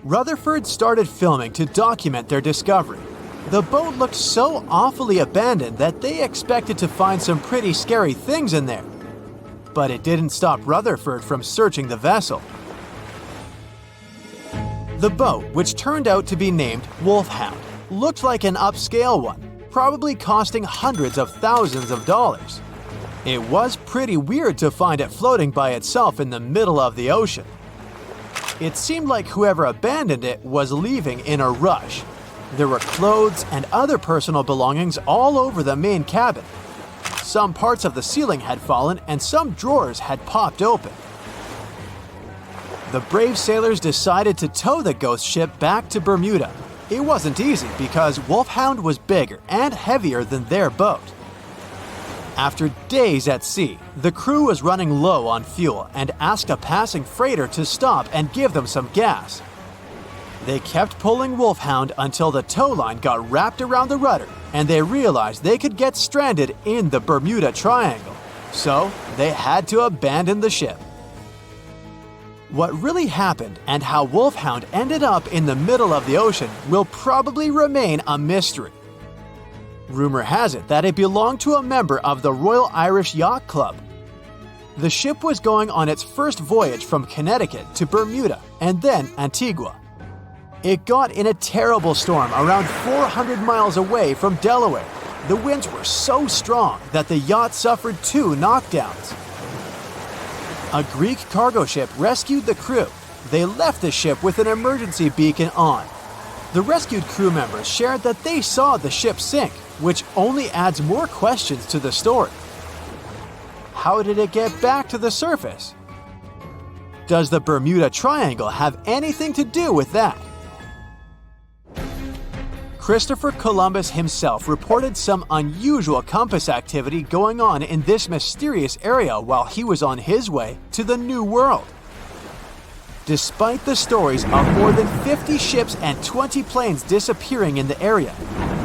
Rutherford started filming to document their discovery. The boat looked so awfully abandoned that they expected to find some pretty scary things in there. But it didn't stop Rutherford from searching the vessel. The boat, which turned out to be named Wolfhound, looked like an upscale one, probably costing hundreds of thousands of dollars. It was pretty weird to find it floating by itself in the middle of the ocean. It seemed like whoever abandoned it was leaving in a rush. There were clothes and other personal belongings all over the main cabin. Some parts of the ceiling had fallen and some drawers had popped open. The brave sailors decided to tow the ghost ship back to Bermuda. It wasn't easy because Wolfhound was bigger and heavier than their boat. After days at sea, the crew was running low on fuel and asked a passing freighter to stop and give them some gas. They kept pulling Wolfhound until the tow line got wrapped around the rudder and they realized they could get stranded in the Bermuda Triangle. So they had to abandon the ship. What really happened and how Wolfhound ended up in the middle of the ocean will probably remain a mystery. Rumor has it that it belonged to a member of the Royal Irish Yacht Club. The ship was going on its first voyage from Connecticut to Bermuda and then Antigua. It got in a terrible storm around 400 miles away from Delaware. The winds were so strong that the yacht suffered 2 knockdowns. A Greek cargo ship rescued the crew. They left the ship with an emergency beacon on. The rescued crew members shared that they saw the ship sink, which only adds more questions to the story. How did it get back to the surface? Does the Bermuda Triangle have anything to do with that? Christopher Columbus himself reported some unusual compass activity going on in this mysterious area while he was on his way to the New World. Despite the stories of more than 50 ships and 20 planes disappearing in the area,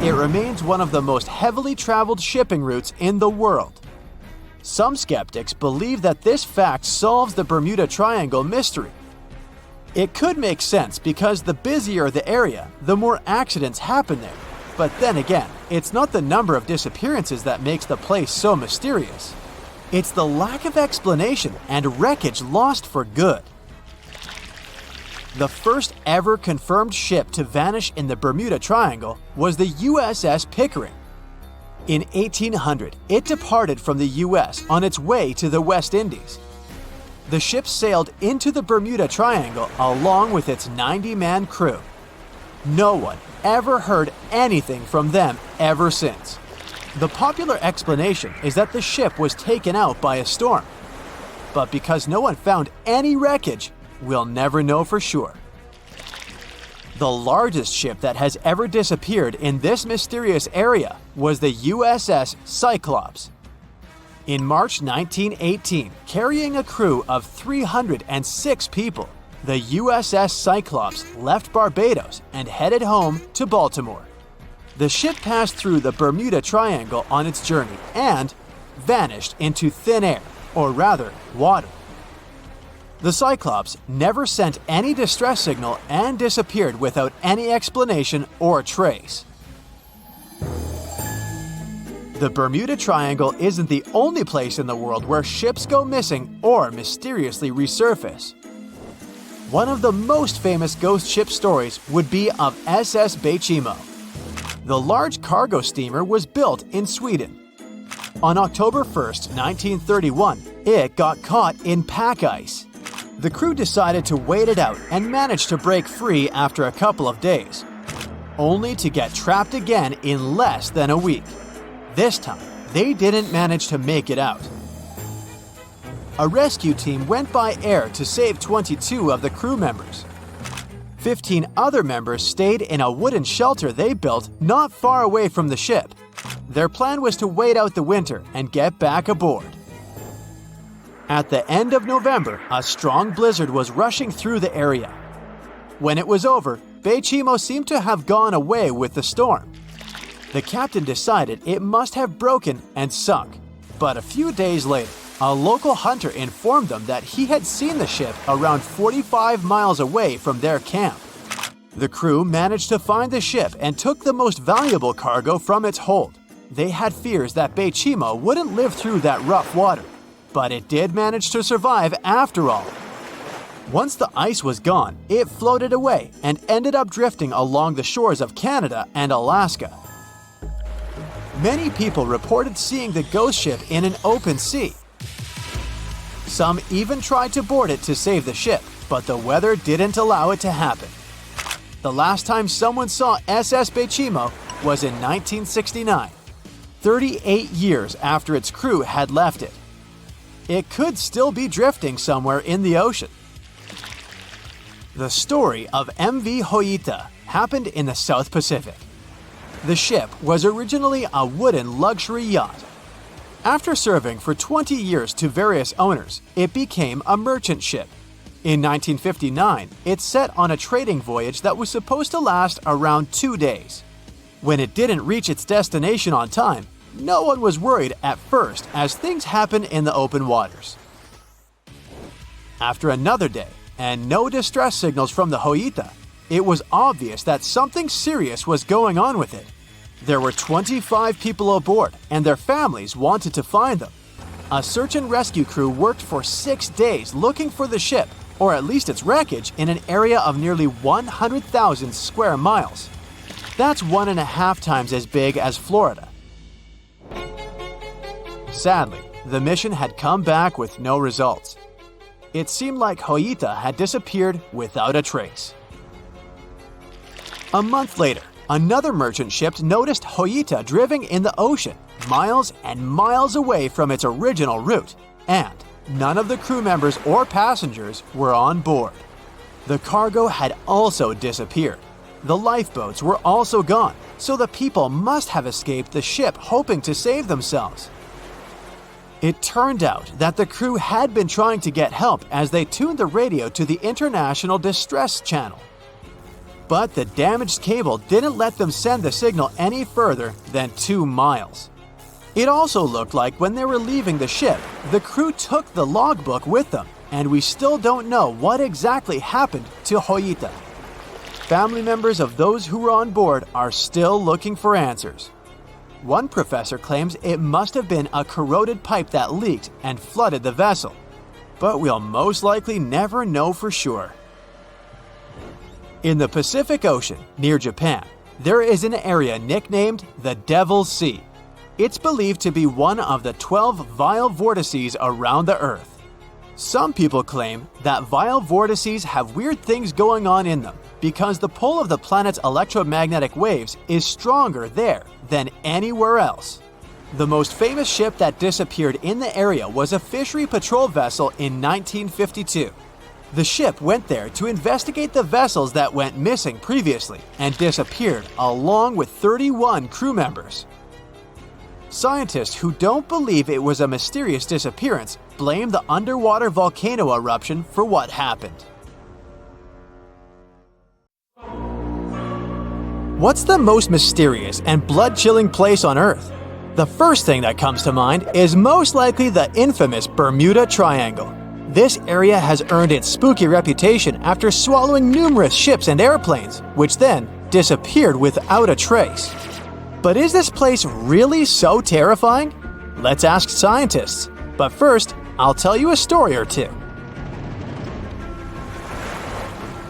it remains one of the most heavily traveled shipping routes in the world. Some skeptics believe that this fact solves the Bermuda Triangle mystery. It could make sense because the busier the area, the more accidents happen there. But then again, it's not the number of disappearances that makes the place so mysterious. It's the lack of explanation and wreckage lost for good. The first ever confirmed ship to vanish in the Bermuda Triangle was the USS Pickering. In 1800, it departed from the US on its way to the West Indies. The ship sailed into the Bermuda Triangle along with its 90-man crew. No one ever heard anything from them ever since. The popular explanation is that the ship was taken out by a storm. But because no one found any wreckage, we'll never know for sure. The largest ship that has ever disappeared in this mysterious area was the USS Cyclops. In March 1918, carrying a crew of 306 people, the USS Cyclops left Barbados and headed home to Baltimore. The ship passed through the Bermuda Triangle on its journey and vanished into thin air, or rather, water. The Cyclops never sent any distress signal and disappeared without any explanation or trace. The Bermuda Triangle isn't the only place in the world where ships go missing or mysteriously resurface. One of the most famous ghost ship stories would be of SS Bechimo. The large cargo steamer was built in Sweden. On October 1st, 1931, it got caught in pack ice. The crew decided to wait it out and managed to break free after a couple of days, only to get trapped again in less than a week. This time, they didn't manage to make it out. A rescue team went by air to save 22 of the crew members. 15 other members stayed in a wooden shelter they built not far away from the ship. Their plan was to wait out the winter and get back aboard. At the end of November, a strong blizzard was rushing through the area. When it was over, Bechimo seemed to have gone away with the storm. The captain decided it must have broken and sunk. But a few days later, a local hunter informed them that he had seen the ship around 45 miles away from their camp. The crew managed to find the ship and took the most valuable cargo from its hold. They had fears that Bechimo wouldn't live through that rough water, but it did manage to survive after all. Once the ice was gone, it floated away and ended up drifting along the shores of Canada and Alaska. Many people reported seeing the ghost ship in an open sea. Some even tried to board it to save the ship, but the weather didn't allow it to happen. The last time someone saw SS Bechimo was in 1969. 38 years after its crew had left it. It could still be drifting somewhere in the ocean. The story of MV Hoita happened in the South Pacific. The ship was originally a wooden luxury yacht. After serving for 20 years to various owners, it became a merchant ship. In 1959, it set on a trading voyage that was supposed to last around 2 days. When it didn't reach its destination on time, no one was worried at first as things happen in the open waters. After another day, and no distress signals from the Hoita, it was obvious that something serious was going on with it. There were 25 people aboard, and their families wanted to find them. A search and rescue crew worked for 6 days looking for the ship, or at least its wreckage, in an area of nearly 100,000 square miles. That's 1.5 times as big as Florida. Sadly, the mission had come back with no results. It seemed like Hoita had disappeared without a trace. A month later, another merchant ship noticed Hoita drifting in the ocean, miles and miles away from its original route, and none of the crew members or passengers were on board. The cargo had also disappeared. The lifeboats were also gone, so the people must have escaped the ship hoping to save themselves. It turned out that the crew had been trying to get help as they tuned the radio to the International Distress Channel. But the damaged cable didn't let them send the signal any further than 2 miles. It also looked like when they were leaving the ship, the crew took the logbook with them, and we still don't know what exactly happened to Hoita. Family members of those who were on board are still looking for answers. One professor claims it must have been a corroded pipe that leaked and flooded the vessel, but we'll most likely never know for sure. In the Pacific Ocean, near Japan, there is an area nicknamed the Devil's Sea. It's believed to be one of the 12 vile vortices around the Earth. Some people claim that vile vortices have weird things going on in them because the pull of the planet's electromagnetic waves is stronger there than anywhere else. The most famous ship that disappeared in the area was a fishery patrol vessel in 1952. The ship went there to investigate the vessels that went missing previously and disappeared along with 31 crew members. Scientists who don't believe it was a mysterious disappearance blame the underwater volcano eruption for what happened. What's the most mysterious and blood-chilling place on Earth? The first thing that comes to mind is most likely the infamous Bermuda Triangle. This area has earned its spooky reputation after swallowing numerous ships and airplanes, which then disappeared without a trace. But is this place really so terrifying? Let's ask scientists. But first, I'll tell you a story or two.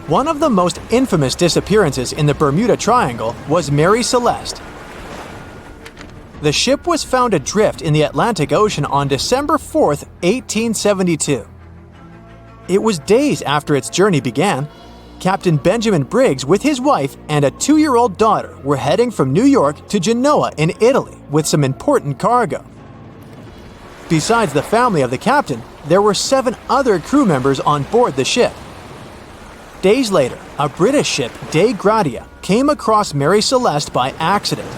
One of the most infamous disappearances in the Bermuda Triangle was Mary Celeste. The ship was found adrift in the Atlantic Ocean on December 4, 1872. It was days after its journey began. Captain Benjamin Briggs with his wife and a 2-year-old daughter were heading from New York to Genoa in Italy with some important cargo. Besides the family of the captain, there were 7 other crew members on board the ship. Days later, a British ship, Dei Gratia, came across Mary Celeste by accident.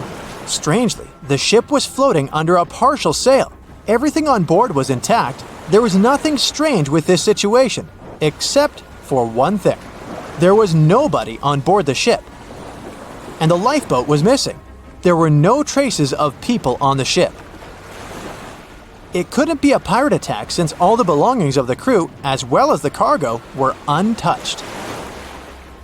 Strangely, the ship was floating under a partial sail. Everything on board was intact. There was nothing strange with this situation, except for one thing. There was nobody on board the ship. And the lifeboat was missing. There were no traces of people on the ship. It couldn't be a pirate attack since all the belongings of the crew, as well as the cargo, were untouched.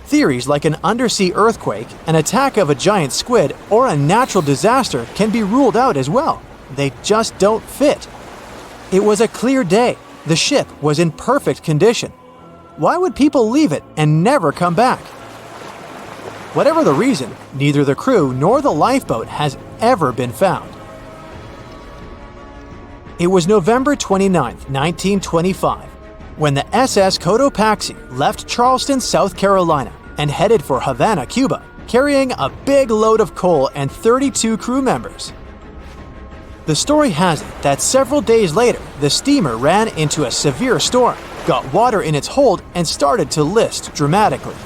Theories like an undersea earthquake, an attack of a giant squid, or a natural disaster can be ruled out as well. They just don't fit. It was a clear day. The ship was in perfect condition. Why would people leave it and never come back? Whatever the reason, neither the crew nor the lifeboat has ever been found. It was November 29, 1925, when the SS Cotopaxi left Charleston, South Carolina, and headed for Havana, Cuba, carrying a big load of coal and 32 crew members. The story has it that several days later, the steamer ran into a severe storm, got water in its hold, and started to list dramatically.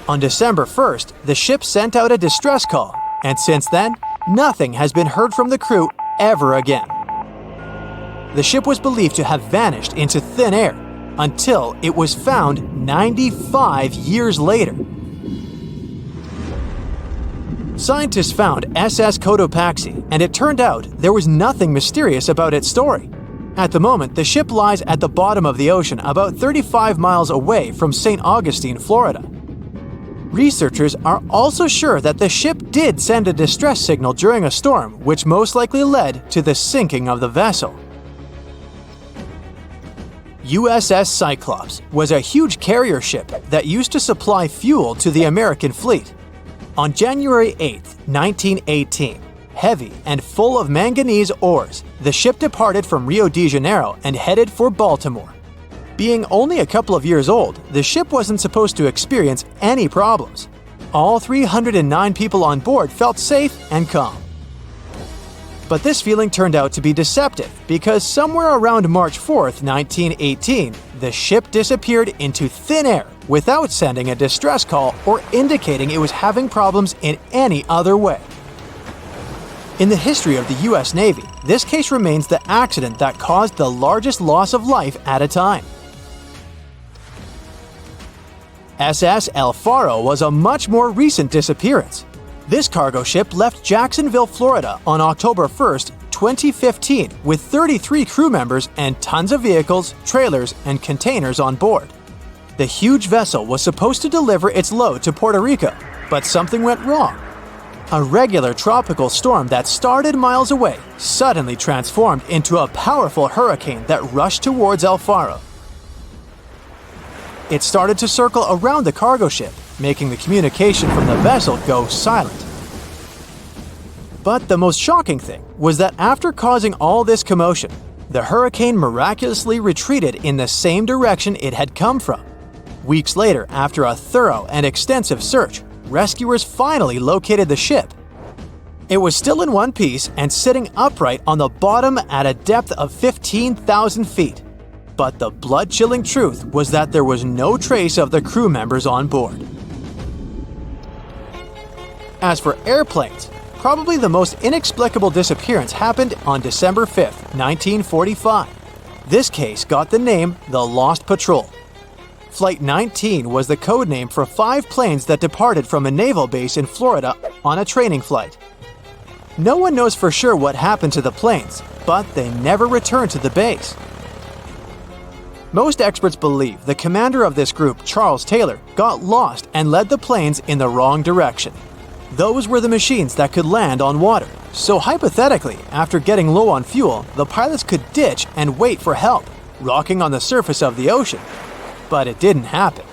On December 1st, the ship sent out a distress call, and since then, nothing has been heard from the crew ever again. The ship was believed to have vanished into thin air until it was found 95 years later. Scientists found SS Cotopaxi, and it turned out there was nothing mysterious about its story. At the moment, the ship lies at the bottom of the ocean about 35 miles away from St. Augustine, Florida. Researchers are also sure that the ship did send a distress signal during a storm, which most likely led to the sinking of the vessel. USS Cyclops was a huge carrier ship that used to supply fuel to the American fleet. On January 8, 1918, heavy and full of manganese ores, the ship departed from Rio de Janeiro and headed for Baltimore. Being only a couple of years old, the ship wasn't supposed to experience any problems. All 309 people on board felt safe and calm. But this feeling turned out to be deceptive because somewhere around March 4th, 1918, the ship disappeared into thin air without sending a distress call or indicating it was having problems in any other way. In the history of the US Navy, this case remains the accident that caused the largest loss of life at a time. SS El Faro was a much more recent disappearance. This cargo ship left Jacksonville, Florida on October 1st, 2015 with 33 crew members and tons of vehicles, trailers, and containers on board. The huge vessel was supposed to deliver its load to Puerto Rico, but something went wrong. A regular tropical storm that started miles away suddenly transformed into a powerful hurricane that rushed towards El Faro. It started to circle around the cargo ship, making the communication from the vessel go silent. But the most shocking thing was that after causing all this commotion, the hurricane miraculously retreated in the same direction it had come from. Weeks later, after a thorough and extensive search, rescuers finally located the ship. It was still in one piece and sitting upright on the bottom at a depth of 15,000 feet. But the blood-chilling truth was that there was no trace of the crew members on board. As for airplanes, probably the most inexplicable disappearance happened on December 5, 1945. This case got the name the Lost Patrol. Flight 19 was the code name for 5 planes that departed from a naval base in Florida on a training flight. No one knows for sure what happened to the planes, but they never returned to the base. Most experts believe the commander of this group, Charles Taylor, got lost and led the planes in the wrong direction. Those were the machines that could land on water, so hypothetically, after getting low on fuel, the pilots could ditch and wait for help, rocking on the surface of the ocean. But it didn't happen.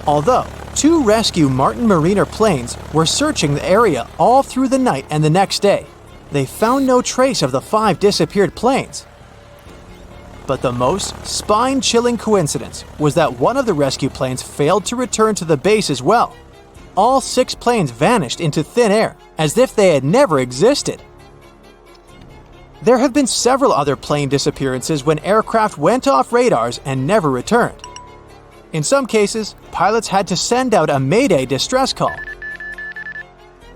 Although 2 rescue Martin Mariner planes were searching the area all through the night and the next day, they found no trace of the 5 disappeared planes. But the most spine-chilling coincidence was that one of the rescue planes failed to return to the base as well. All 6 planes vanished into thin air, as if they had never existed. There have been several other plane disappearances when aircraft went off radars and never returned. In some cases, pilots had to send out a Mayday distress call.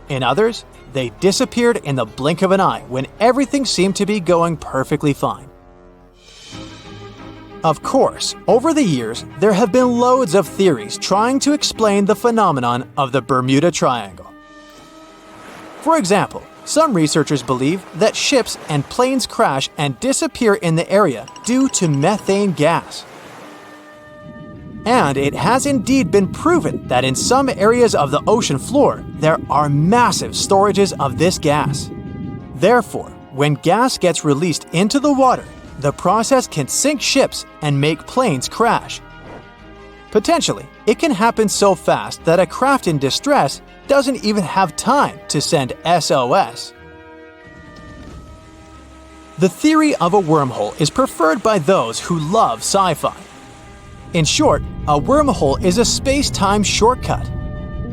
In others, they disappeared in the blink of an eye when everything seemed to be going perfectly fine. Of course, over the years, there have been loads of theories trying to explain the phenomenon of the Bermuda Triangle. For example, some researchers believe that ships and planes crash and disappear in the area due to methane gas. And it has indeed been proven that in some areas of the ocean floor, there are massive storages of this gas. Therefore, when gas gets released into the water, the process can sink ships and make planes crash. Potentially, it can happen so fast that a craft in distress doesn't even have time to send SOS. The theory of a wormhole is preferred by those who love sci-fi. In short, a wormhole is a space-time shortcut.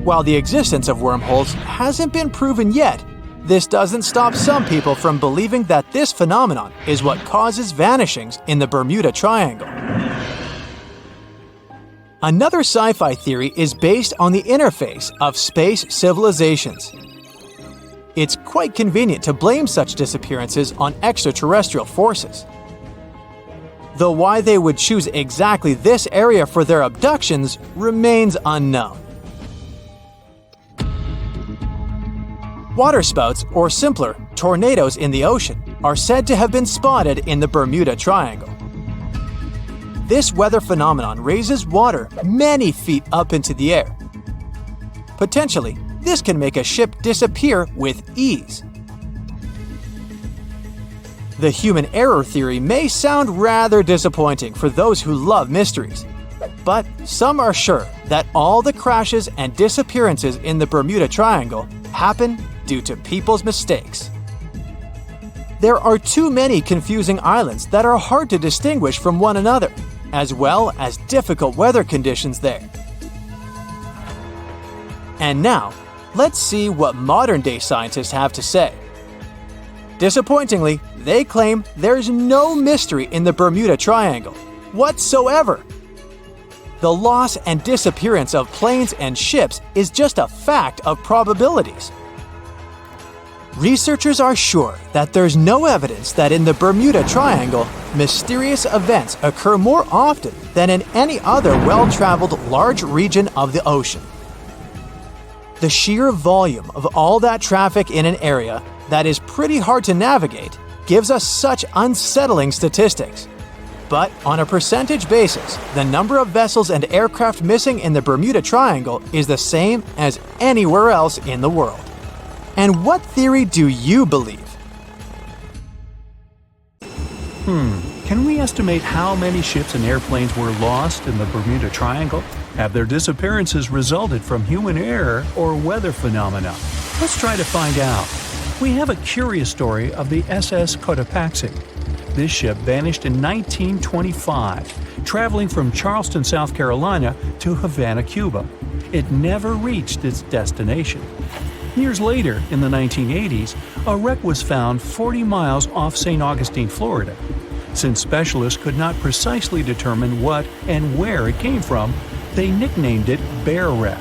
While the existence of wormholes hasn't been proven yet, This doesn't stop some people from believing that this phenomenon is what causes vanishings in the Bermuda Triangle. Another sci-fi theory is based on the interface of space civilizations. It's quite convenient to blame such disappearances on extraterrestrial forces. Though why they would choose exactly this area for their abductions remains unknown. Waterspouts, or simpler, tornadoes in the ocean, are said to have been spotted in the Bermuda Triangle. This weather phenomenon raises water many feet up into the air. Potentially, this can make a ship disappear with ease. The human error theory may sound rather disappointing for those who love mysteries, but some are sure that all the crashes and disappearances in the Bermuda Triangle happen due to people's mistakes. There are too many confusing islands that are hard to distinguish from one another, as well as difficult weather conditions there. And now, let's see what modern-day scientists have to say. Disappointingly, they claim there's no mystery in the Bermuda Triangle whatsoever. The loss and disappearance of planes and ships is just a fact of probabilities. Researchers are sure that there's no evidence that in the Bermuda Triangle, mysterious events occur more often than in any other well-traveled large region of the ocean. The sheer volume of all that traffic in an area that is pretty hard to navigate gives us such unsettling statistics. But on a percentage basis, the number of vessels and aircraft missing in the Bermuda Triangle is the same as anywhere else in the world. And what theory do you believe? Can we estimate how many ships and airplanes were lost in the Bermuda Triangle? Have their disappearances resulted from human error or weather phenomena? Let's try to find out. We have a curious story of the SS Cotopaxi. This ship vanished in 1925, traveling from Charleston, South Carolina to Havana, Cuba. It never reached its destination. Years later, in the 1980s, a wreck was found 40 miles off St. Augustine, Florida. Since specialists could not precisely determine what and where it came from, they nicknamed it Bear Wreck.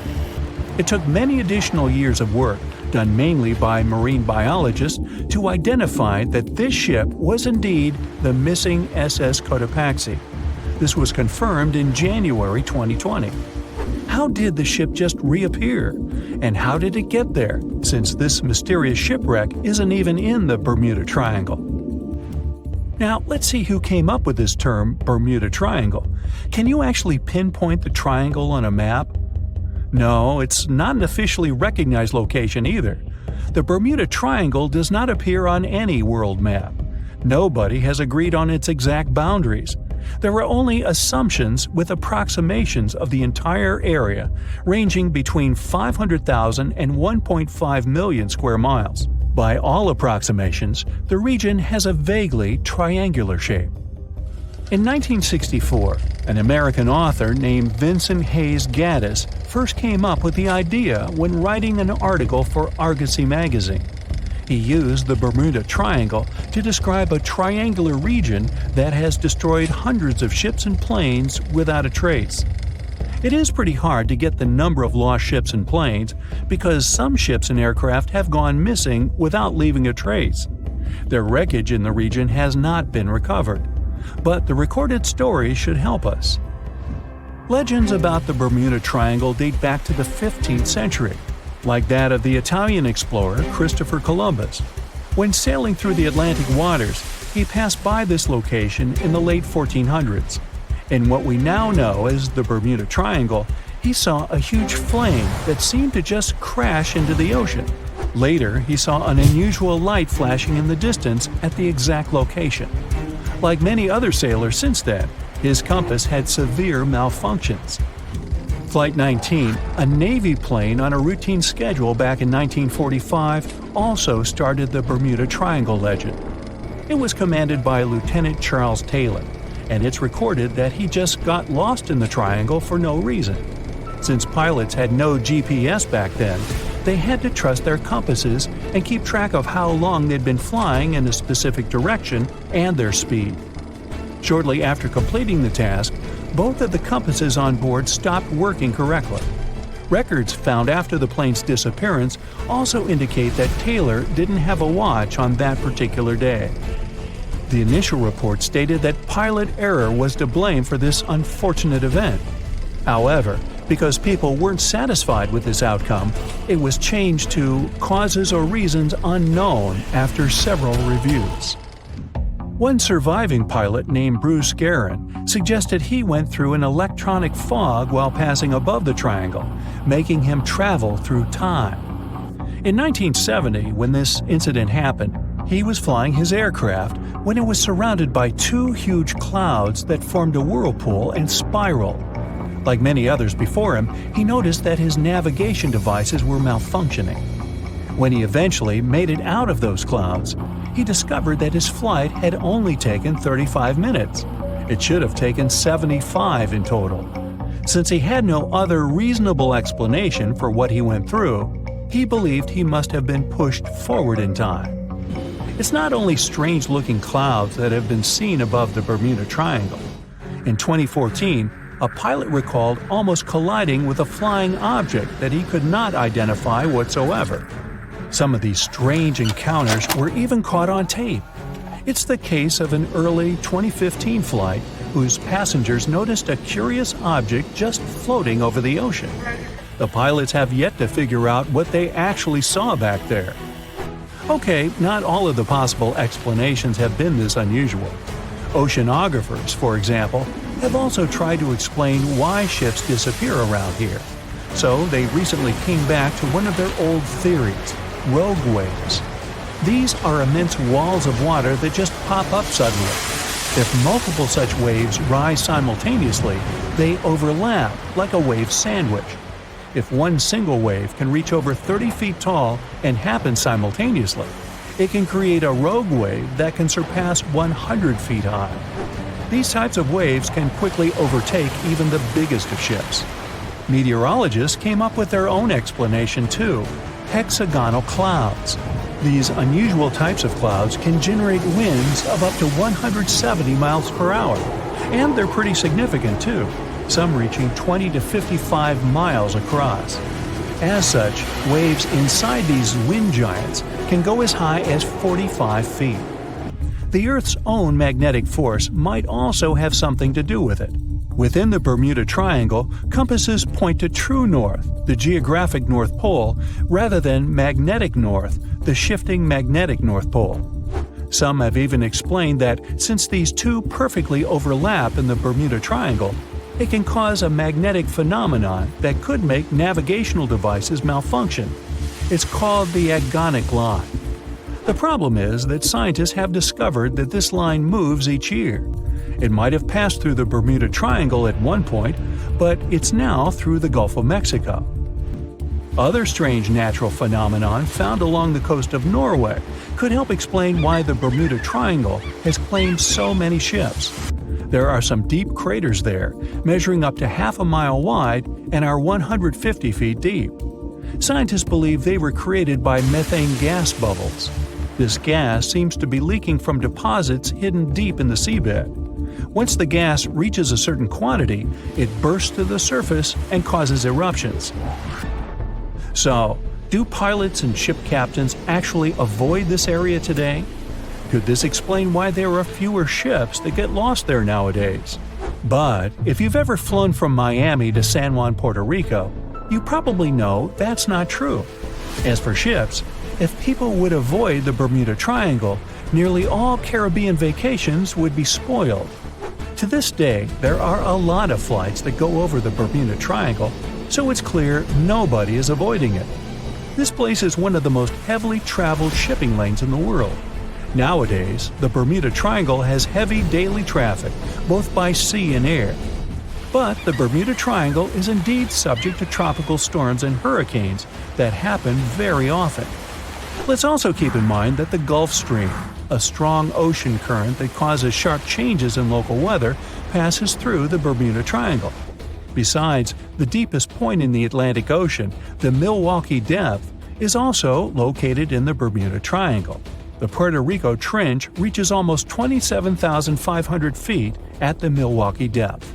It took many additional years of work, done mainly by marine biologists, to identify that this ship was indeed the missing SS Cotopaxi. This was confirmed in January 2020. How did the ship just reappear? And how did it get there, since this mysterious shipwreck isn't even in the Bermuda Triangle? Now, let's see who came up with this term, Bermuda Triangle. Can you actually pinpoint the triangle on a map? No, it's not an officially recognized location either. The Bermuda Triangle does not appear on any world map. Nobody has agreed on its exact boundaries. There are only assumptions with approximations of the entire area, ranging between 500,000 and 1.5 million square miles. By all approximations, the region has a vaguely triangular shape. In 1964, an American author named Vincent Hayes Gaddis first came up with the idea when writing an article for Argosy magazine. He used the Bermuda Triangle to describe a triangular region that has destroyed hundreds of ships and planes without a trace. It is pretty hard to get the number of lost ships and planes because some ships and aircraft have gone missing without leaving a trace. Their wreckage in the region has not been recovered, but the recorded stories should help us. Legends about the Bermuda Triangle date back to the 15th century, like that of the Italian explorer Christopher Columbus. When sailing through the Atlantic waters, he passed by this location in the late 1400s. In what we now know as the Bermuda Triangle, he saw a huge flame that seemed to just crash into the ocean. Later, he saw an unusual light flashing in the distance at the exact location. Like many other sailors since then, his compass had severe malfunctions. Flight 19, a Navy plane on a routine schedule back in 1945, also started the Bermuda Triangle legend. It was commanded by Lieutenant Charles Taylor, and it's recorded that he just got lost in the triangle for no reason. Since pilots had no GPS back then, they had to trust their compasses and keep track of how long they'd been flying in a specific direction and their speed. Shortly after completing the task, both of the compasses on board stopped working correctly. Records found after the plane's disappearance also indicate that Taylor didn't have a watch on that particular day. The initial report stated that pilot error was to blame for this unfortunate event. However, because people weren't satisfied with this outcome, it was changed to causes or reasons unknown after several reviews. One surviving pilot named Bruce Guerin suggested he went through an electronic fog while passing above the triangle, making him travel through time. In 1970, when this incident happened, he was flying his aircraft when it was surrounded by two huge clouds that formed a whirlpool and spiraled. Like many others before him, he noticed that his navigation devices were malfunctioning. When he eventually made it out of those clouds, he discovered that his flight had only taken 35 minutes. It should have taken 75 in total. Since he had no other reasonable explanation for what he went through, he believed he must have been pushed forward in time. It's not only strange-looking clouds that have been seen above the Bermuda Triangle. In 2014, a pilot recalled almost colliding with a flying object that he could not identify whatsoever. Some of these strange encounters were even caught on tape. It's the case of an early 2015 flight whose passengers noticed a curious object just floating over the ocean. The pilots have yet to figure out what they actually saw back there. Okay, not all of the possible explanations have been this unusual. Oceanographers, for example, have also tried to explain why ships disappear around here. So they recently came back to one of their old theories: rogue waves. These are immense walls of water that just pop up suddenly. If multiple such waves rise simultaneously, they overlap like a wave sandwich. If one single wave can reach over 30 feet tall and happen simultaneously, it can create a rogue wave that can surpass 100 feet high. These types of waves can quickly overtake even the biggest of ships. Meteorologists came up with their own explanation too: hexagonal clouds. These unusual types of clouds can generate winds of up to 170 miles per hour, and they're pretty significant too, some reaching 20 to 55 miles across. As such, waves inside these wind giants can go as high as 45 feet. The Earth's own magnetic force might also have something to do with it. Within the Bermuda Triangle, compasses point to true north, the geographic North Pole, rather than magnetic north, the shifting magnetic North Pole. Some have even explained that since these two perfectly overlap in the Bermuda Triangle, it can cause a magnetic phenomenon that could make navigational devices malfunction. It's called the agonic line. The problem is that scientists have discovered that this line moves each year. It might have passed through the Bermuda Triangle at one point, but it's now through the Gulf of Mexico. Other strange natural phenomenon found along the coast of Norway could help explain why the Bermuda Triangle has claimed so many ships. There are some deep craters there, measuring up to half a mile wide and are 150 feet deep. Scientists believe they were created by methane gas bubbles. This gas seems to be leaking from deposits hidden deep in the seabed. Once the gas reaches a certain quantity, it bursts to the surface and causes eruptions. So, do pilots and ship captains actually avoid this area today? Could this explain why there are fewer ships that get lost there nowadays? But if you've ever flown from Miami to San Juan, Puerto Rico, you probably know that's not true. As for ships, if people would avoid the Bermuda Triangle, nearly all Caribbean vacations would be spoiled. To this day, there are a lot of flights that go over the Bermuda Triangle, so it's clear nobody is avoiding it. This place is one of the most heavily traveled shipping lanes in the world. Nowadays, the Bermuda Triangle has heavy daily traffic, both by sea and air. But the Bermuda Triangle is indeed subject to tropical storms and hurricanes that happen very often. Let's also keep in mind that the Gulf Stream, a strong ocean current that causes sharp changes in local weather, passes through the Bermuda Triangle. Besides, the deepest point in the Atlantic Ocean, the Milwaukee Depth, is also located in the Bermuda Triangle. The Puerto Rico Trench reaches almost 27,500 feet at the Milwaukee depth.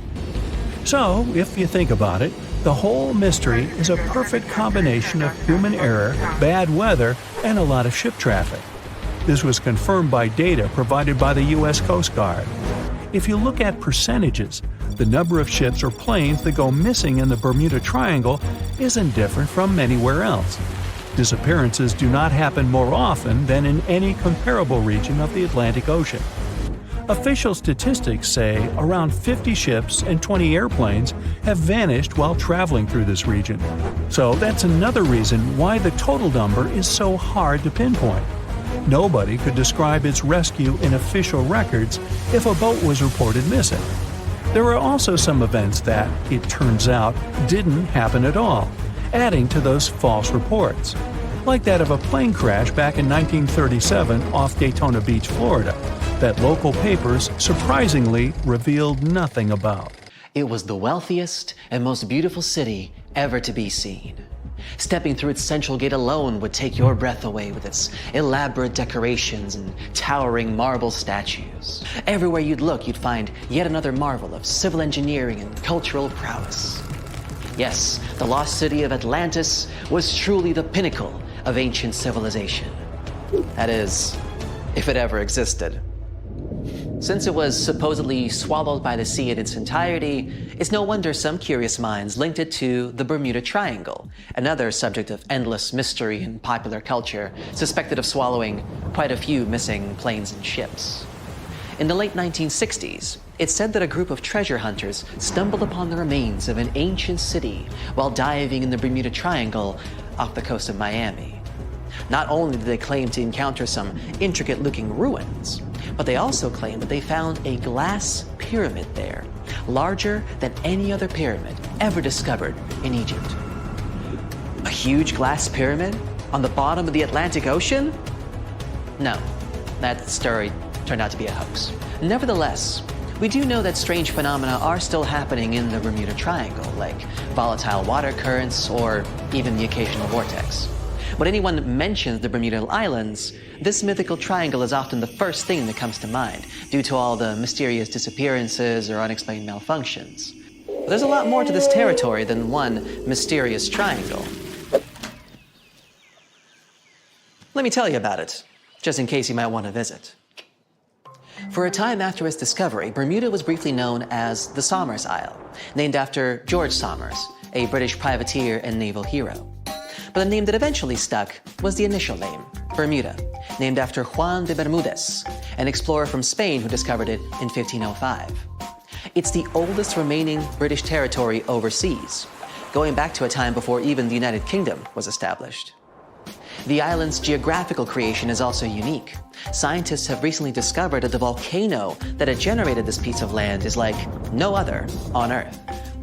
So, if you think about it, the whole mystery is a perfect combination of human error, bad weather, and a lot of ship traffic. This was confirmed by data provided by the U.S. Coast Guard. If you look at percentages, the number of ships or planes that go missing in the Bermuda Triangle isn't different from anywhere else. Disappearances do not happen more often than in any comparable region of the Atlantic Ocean. Official statistics say around 50 ships and 20 airplanes have vanished while traveling through this region. So that's another reason why the total number is so hard to pinpoint. Nobody could describe its rescue in official records if a boat was reported missing. There are also some events that, it turns out, didn't happen at all, adding to those false reports, like that of a plane crash back in 1937 off Daytona Beach, Florida, that local papers surprisingly revealed nothing about. It was the wealthiest and most beautiful city ever to be seen. Stepping through its central gate alone would take your breath away with its elaborate decorations and towering marble statues. Everywhere you'd look, you'd find yet another marvel of civil engineering and cultural prowess. Yes, the lost city of Atlantis was truly the pinnacle of ancient civilization. That is, if it ever existed. Since it was supposedly swallowed by the sea in its entirety, it's no wonder some curious minds linked it to the Bermuda Triangle, another subject of endless mystery in popular culture, suspected of swallowing quite a few missing planes and ships. In the late 1960s, it's said that a group of treasure hunters stumbled upon the remains of an ancient city while diving in the Bermuda Triangle off the coast of Miami. Not only did they claim to encounter some intricate-looking ruins, but they also claimed that they found a glass pyramid there, larger than any other pyramid ever discovered in Egypt. A huge glass pyramid on the bottom of the Atlantic Ocean? No, that story turned out to be a hoax. Nevertheless, we do know that strange phenomena are still happening in the Bermuda Triangle, like volatile water currents or even the occasional vortex. When anyone mentions the Bermuda Islands, this mythical triangle is often the first thing that comes to mind, due to all the mysterious disappearances or unexplained malfunctions. But there's a lot more to this territory than one mysterious triangle. Let me tell you about it, just in case you might want to visit. For a time after its discovery, Bermuda was briefly known as the Somers Isle, named after George Somers, a British privateer and naval hero. But the name that eventually stuck was the initial name, Bermuda, named after Juan de Bermudez, an explorer from Spain who discovered it in 1505. It's the oldest remaining British territory overseas, going back to a time before even the United Kingdom was established. The island's geographical creation is also unique. Scientists have recently discovered that the volcano that had generated this piece of land is like no other on Earth.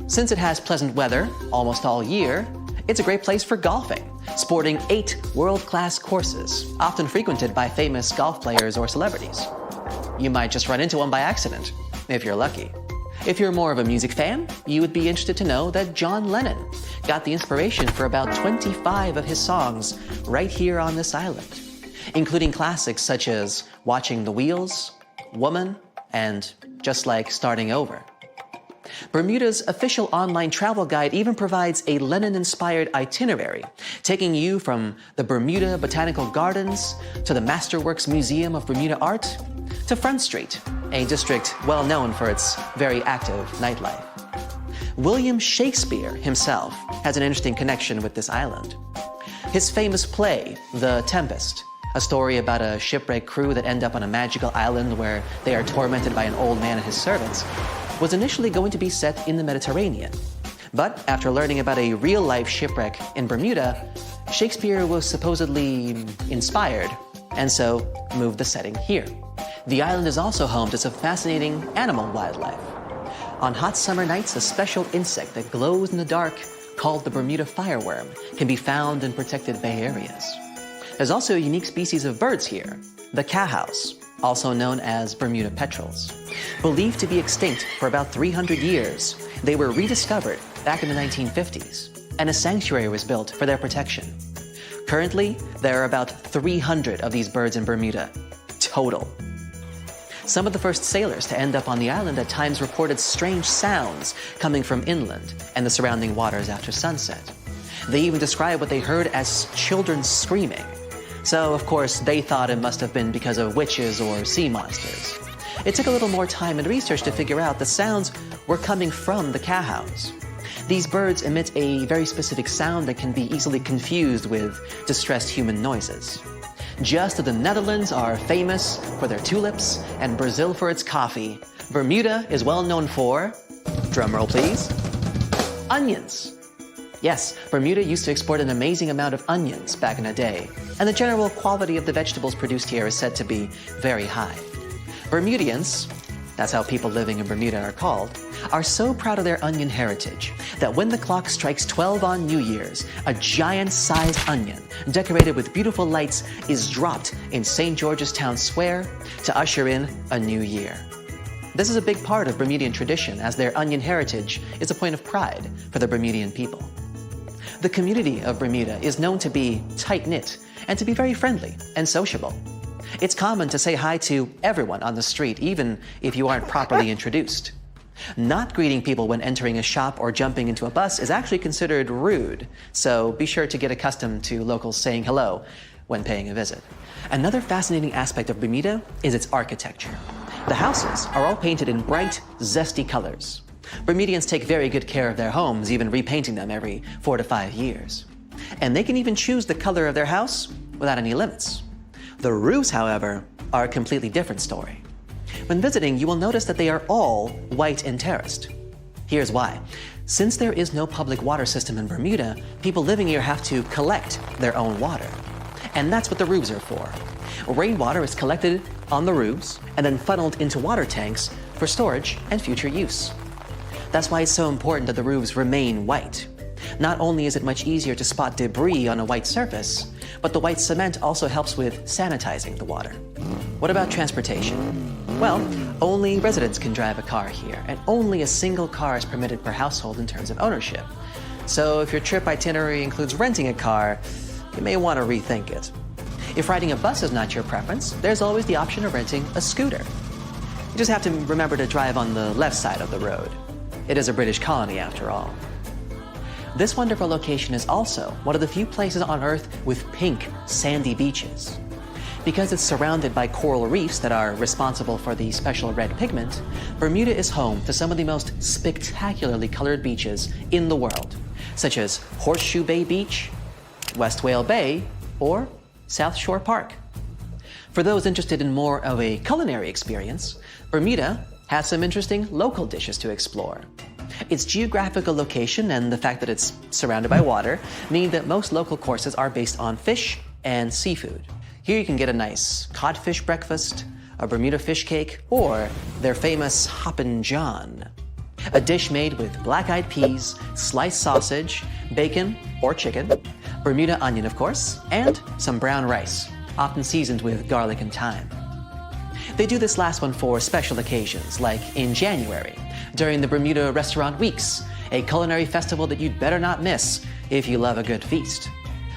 Since it has pleasant weather almost all year, it's a great place for golfing, sporting 8 world-class courses, often frequented by famous golf players or celebrities. You might just run into one by accident, if you're lucky. If you're more of a music fan, you would be interested to know that John Lennon got the inspiration for about 25 of his songs right here on this island, including classics such as Watching the Wheels, Woman, and Just Like Starting Over. Bermuda's official online travel guide even provides a Lennon-inspired itinerary, taking you from the Bermuda Botanical Gardens to the Masterworks Museum of Bermuda Art to Front Street, a district well known for its very active nightlife. William Shakespeare himself has an interesting connection with this island. His famous play, The Tempest, a story about a shipwrecked crew that end up on a magical island where they are tormented by an old man and his servants, was initially going to be set in the Mediterranean. But after learning about a real-life shipwreck in Bermuda, Shakespeare was supposedly inspired, and so moved the setting here. The island is also home to some fascinating animal wildlife. On hot summer nights, a special insect that glows in the dark, called the Bermuda fireworm, can be found in protected bay areas. There's also a unique species of birds here, the cowhouse, also known as Bermuda petrels. Believed to be extinct for about 300 years, they were rediscovered back in the 1950s, and a sanctuary was built for their protection. Currently, there are about 300 of these birds in Bermuda, total. Some of the first sailors to end up on the island at times reported strange sounds coming from inland and the surrounding waters after sunset. They even described what they heard as children screaming. So, of course, they thought it must have been because of witches or sea monsters. It took a little more time and research to figure out the sounds were coming from the cowhounds. These birds emit a very specific sound that can be easily confused with distressed human noises. Just as the Netherlands are famous for their tulips and Brazil for its coffee, Bermuda is well known for, drumroll please, onions. Yes, Bermuda used to export an amazing amount of onions back in the day, and the general quality of the vegetables produced here is said to be very high. Bermudians, that's how people living in Bermuda are called, are so proud of their onion heritage that when the clock strikes 12 on New Year's, a giant-sized onion decorated with beautiful lights is dropped in St. George's Town Square to usher in a new year. This is a big part of Bermudian tradition, as their onion heritage is a point of pride for the Bermudian people. The community of Bermuda is known to be tight-knit and to be very friendly and sociable. It's common to say hi to everyone on the street, even if you aren't properly introduced. Not greeting people when entering a shop or jumping into a bus is actually considered rude, so be sure to get accustomed to locals saying hello when paying a visit. Another fascinating aspect of Bermuda is its architecture. The houses are all painted in bright, zesty colors. Bermudians take very good care of their homes, even repainting them every 4 to 5 years. And they can even choose the color of their house without any limits. The roofs, however, are a completely different story. When visiting, you will notice that they are all white and terraced. Here's why. Since there is no public water system in Bermuda, people living here have to collect their own water. And that's what the roofs are for. Rainwater is collected on the roofs and then funneled into water tanks for storage and future use. That's why it's so important that the roofs remain white. Not only is it much easier to spot debris on a white surface, but the white cement also helps with sanitizing the water. What about transportation? Well, only residents can drive a car here, and only a single car is permitted per household in terms of ownership. So if your trip itinerary includes renting a car, you may want to rethink it. If riding a bus is not your preference, there's always the option of renting a scooter. You just have to remember to drive on the left side of the road. It is a British colony after all. This wonderful location is also one of the few places on Earth with pink, sandy beaches. Because it's surrounded by coral reefs that are responsible for the special red pigment, Bermuda is home to some of the most spectacularly colored beaches in the world, such as Horseshoe Bay Beach, West Whale Bay, or South Shore Park. For those interested in more of a culinary experience, Bermuda has some interesting local dishes to explore. Its geographical location and the fact that it's surrounded by water mean that most local courses are based on fish and seafood. Here you can get a nice codfish breakfast, a Bermuda fish cake, or their famous Hoppin' John, a dish made with black-eyed peas, sliced sausage, bacon or chicken, Bermuda onion of course, and some brown rice, often seasoned with garlic and thyme. They do this last one for special occasions, like in January, during the Bermuda Restaurant Weeks, a culinary festival that you'd better not miss if you love a good feast.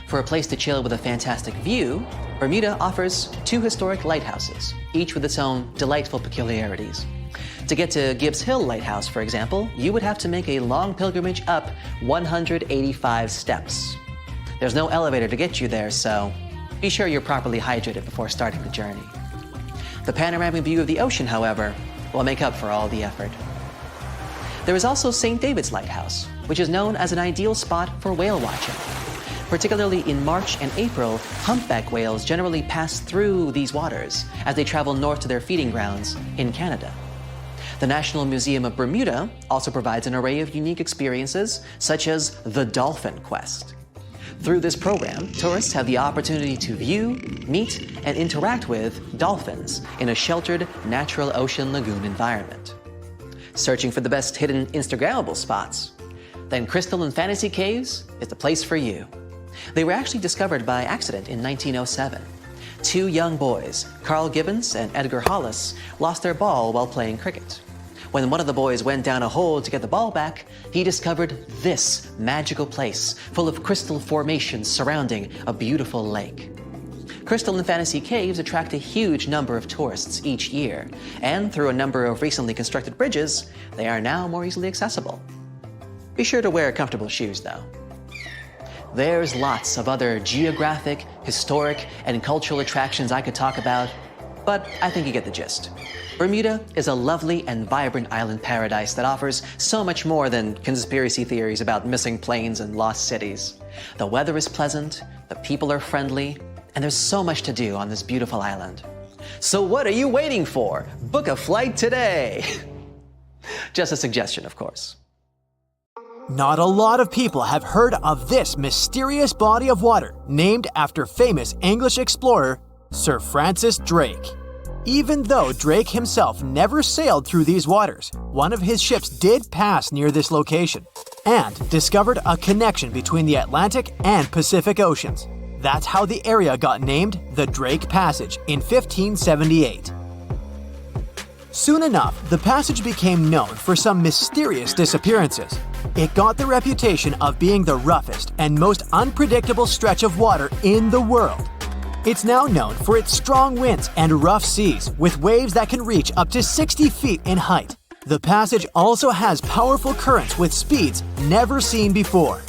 For a place to chill with a fantastic view, Bermuda offers 2 historic lighthouses, each with its own delightful peculiarities. To get to Gibbs Hill Lighthouse, for example, you would have to make a long pilgrimage up 185 steps. There's no elevator to get you there, so be sure you're properly hydrated before starting the journey. The panoramic view of the ocean, however, will make up for all the effort. There is also St. David's Lighthouse, which is known as an ideal spot for whale watching. Particularly in March and April, humpback whales generally pass through these waters as they travel north to their feeding grounds in Canada. The National Museum of Bermuda also provides an array of unique experiences, such as the Dolphin Quest. Through this program, tourists have the opportunity to view, meet, and interact with dolphins in a sheltered, natural ocean lagoon environment. Searching for the best hidden Instagrammable spots? Then Crystal and Fantasy Caves is the place for you. They were actually discovered by accident in 1907. 2 young boys, Carl Gibbons and Edgar Hollis, lost their ball while playing cricket. When one of the boys went down a hole to get the ball back, he discovered this magical place full of crystal formations surrounding a beautiful lake. Crystal and Fantasy Caves attract a huge number of tourists each year, and through a number of recently constructed bridges, they are now more easily accessible. Be sure to wear comfortable shoes, though. There's lots of other geographic, historic, and cultural attractions I could talk about, but I think you get the gist. Bermuda is a lovely and vibrant island paradise that offers so much more than conspiracy theories about missing planes and lost cities. The weather is pleasant, the people are friendly, and there's so much to do on this beautiful island. So what are you waiting for? Book a flight today! Just a suggestion, of course. Not a lot of people have heard of this mysterious body of water named after famous English explorer Sir Francis Drake. Even though Drake himself never sailed through these waters, one of his ships did pass near this location and discovered a connection between the Atlantic and Pacific Oceans. That's how the area got named the Drake Passage in 1578. Soon enough, the passage became known for some mysterious disappearances. It got the reputation of being the roughest and most unpredictable stretch of water in the world. It's now known for its strong winds and rough seas, with waves that can reach up to 60 feet in height. The passage also has powerful currents with speeds never seen before.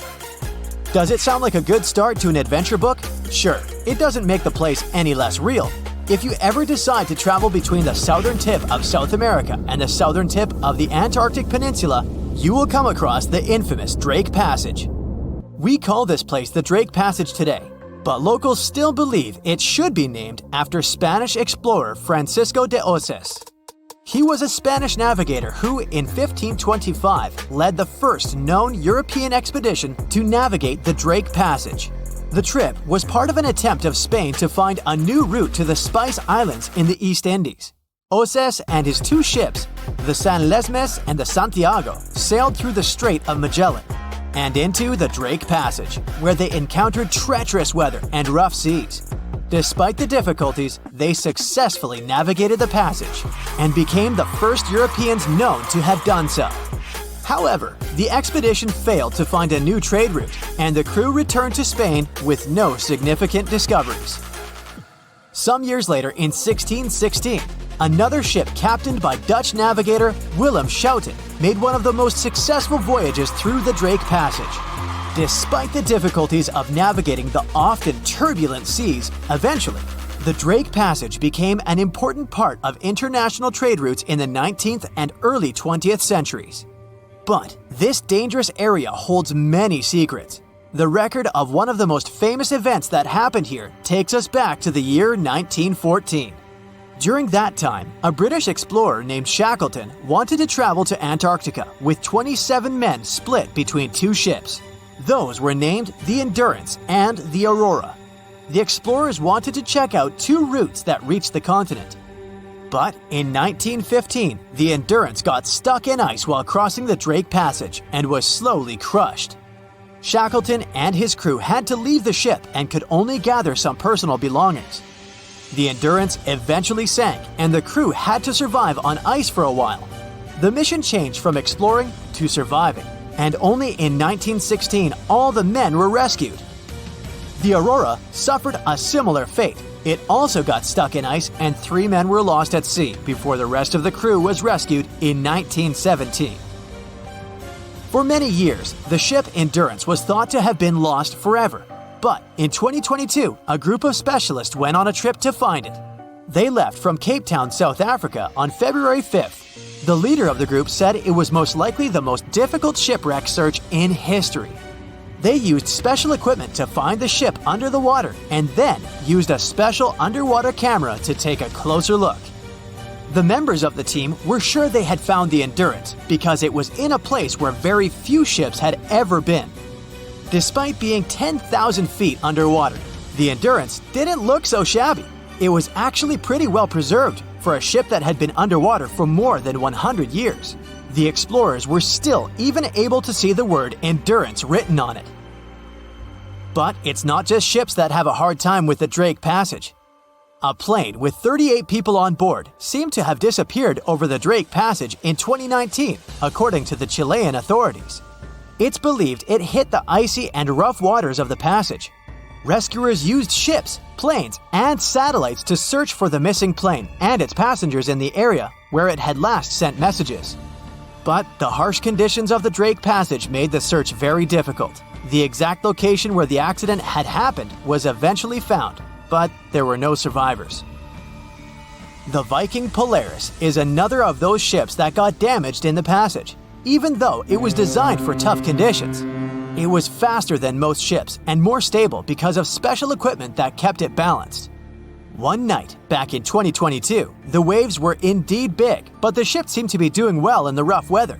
Does it sound like a good start to an adventure book? Sure, it doesn't make the place any less real. If you ever decide to travel between the southern tip of South America and the southern tip of the Antarctic Peninsula, you will come across the infamous Drake Passage. We call this place the Drake Passage today, but locals still believe it should be named after Spanish explorer Francisco de Oces. He was a Spanish navigator who, in 1525, led the first known European expedition to navigate the Drake Passage. The trip was part of an attempt of Spain to find a new route to the Spice Islands in the East Indies. Oces and his two ships, the San Lesmes and the Santiago, sailed through the Strait of Magellan and into the Drake Passage, where they encountered treacherous weather and rough seas. Despite the difficulties, they successfully navigated the passage and became the first Europeans known to have done so. However, the expedition failed to find a new trade route, and the crew returned to Spain with no significant discoveries. Some years later, in 1616, another ship captained by Dutch navigator Willem Schouten made one of the most successful voyages through the Drake Passage. Despite the difficulties of navigating the often turbulent seas, eventually, the Drake Passage became an important part of international trade routes in the 19th and early 20th centuries. But this dangerous area holds many secrets. The record of one of the most famous events that happened here takes us back to the year 1914. During that time, a British explorer named Shackleton wanted to travel to Antarctica with 27 men split between two ships. Those were named the Endurance and the Aurora. The explorers wanted to check out two routes that reached the continent. But in 1915, the Endurance got stuck in ice while crossing the Drake Passage and was slowly crushed. Shackleton and his crew had to leave the ship and could only gather some personal belongings. The Endurance eventually sank, and the crew had to survive on ice for a while. The mission changed from exploring to surviving, and only in 1916 all the men were rescued. The Aurora suffered a similar fate. It also got stuck in ice, and 3 men were lost at sea before the rest of the crew was rescued in 1917. For many years, the ship Endurance was thought to have been lost forever. But in 2022, a group of specialists went on a trip to find it. They left from Cape Town, South Africa on February 5th. The leader of the group said it was most likely the most difficult shipwreck search in history. They used special equipment to find the ship under the water and then used a special underwater camera to take a closer look. The members of the team were sure they had found the Endurance because it was in a place where very few ships had ever been. Despite being 10,000 feet underwater, the Endurance didn't look so shabby. It was actually pretty well preserved for a ship that had been underwater for more than 100 years. The explorers were still even able to see the word Endurance written on it. But it's not just ships that have a hard time with the Drake Passage. A plane with 38 people on board seemed to have disappeared over the Drake Passage in 2019, according to the Chilean authorities. It's believed it hit the icy and rough waters of the passage. Rescuers used ships, planes, and satellites to search for the missing plane and its passengers in the area where it had last sent messages. But the harsh conditions of the Drake Passage made the search very difficult. The exact location where the accident had happened was eventually found, but there were no survivors. The Viking Polaris is another of those ships that got damaged in the passage, even though it was designed for tough conditions. It was faster than most ships and more stable because of special equipment that kept it balanced. One night, back in 2022, the waves were indeed big, but the ship seemed to be doing well in the rough weather.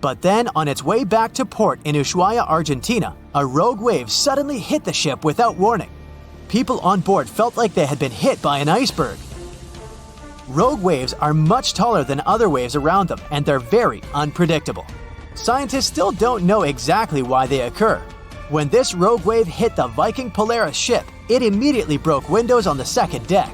But then, on its way back to port in Ushuaia, Argentina, a rogue wave suddenly hit the ship without warning. People on board felt like they had been hit by an iceberg. Rogue waves are much taller than other waves around them, and they're very unpredictable. Scientists still don't know exactly why they occur. When this rogue wave hit the Viking Polaris ship, it immediately broke windows on the second deck.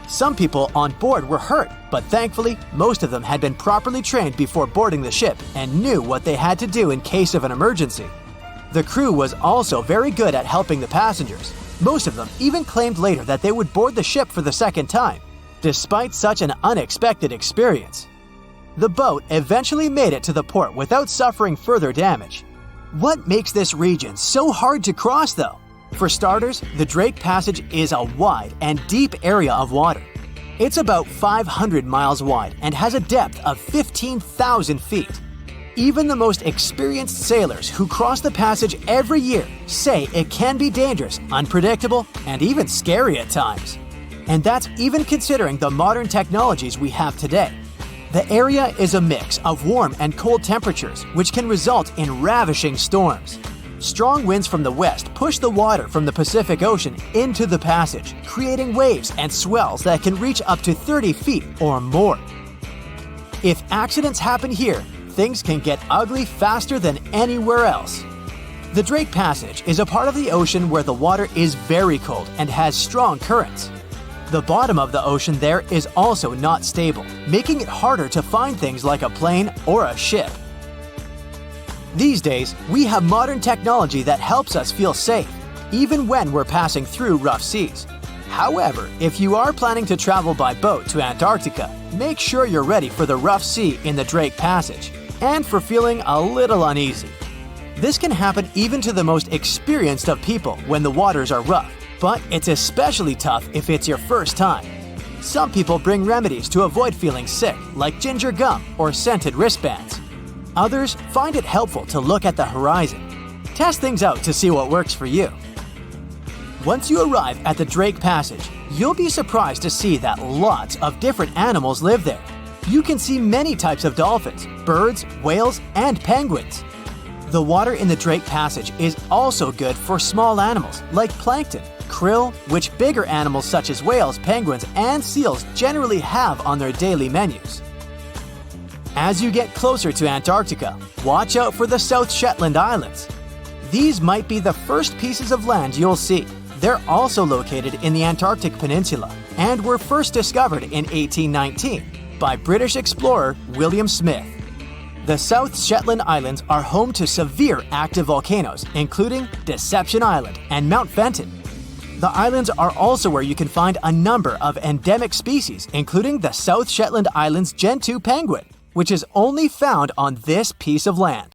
Some people on board were hurt, but thankfully, most of them had been properly trained before boarding the ship and knew what they had to do in case of an emergency. The crew was also very good at helping the passengers. Most of them even claimed later that they would board the ship for the second time, despite such an unexpected experience. The boat eventually made it to the port without suffering further damage. What makes this region so hard to cross, though? For starters, the Drake Passage is a wide and deep area of water. It's about 500 miles wide and has a depth of 15,000 feet. Even the most experienced sailors who cross the passage every year say it can be dangerous, unpredictable, and even scary at times. And that's even considering the modern technologies we have today. The area is a mix of warm and cold temperatures, which can result in ravishing storms. Strong winds from the west push the water from the Pacific Ocean into the passage, creating waves and swells that can reach up to 30 feet or more. If accidents happen here, things can get ugly faster than anywhere else. The Drake Passage is a part of the ocean where the water is very cold and has strong currents. The bottom of the ocean there is also not stable, making it harder to find things like a plane or a ship. These days, we have modern technology that helps us feel safe, even when we're passing through rough seas. However, if you are planning to travel by boat to Antarctica, make sure you're ready for the rough sea in the Drake Passage, and for feeling a little uneasy. This can happen even to the most experienced of people when the waters are rough, but it's especially tough if it's your first time. Some people bring remedies to avoid feeling sick, like ginger gum or scented wristbands. Others find it helpful to look at the horizon. Test things out to see what works for you. Once you arrive at the Drake Passage, you'll be surprised to see that lots of different animals live there. You can see many types of dolphins, birds, whales, and penguins. The water in the Drake Passage is also good for small animals like plankton, krill, which bigger animals such as whales, penguins, and seals generally have on their daily menus. As you get closer to Antarctica, watch out for the South Shetland Islands. These might be the first pieces of land you'll see. They're also located in the Antarctic Peninsula and were first discovered in 1819 by British explorer William Smith. The South Shetland Islands are home to severe active volcanoes, including Deception Island and Mount Fenton. The islands are also where you can find a number of endemic species, including the South Shetland Islands Gentoo penguin, which is only found on this piece of land.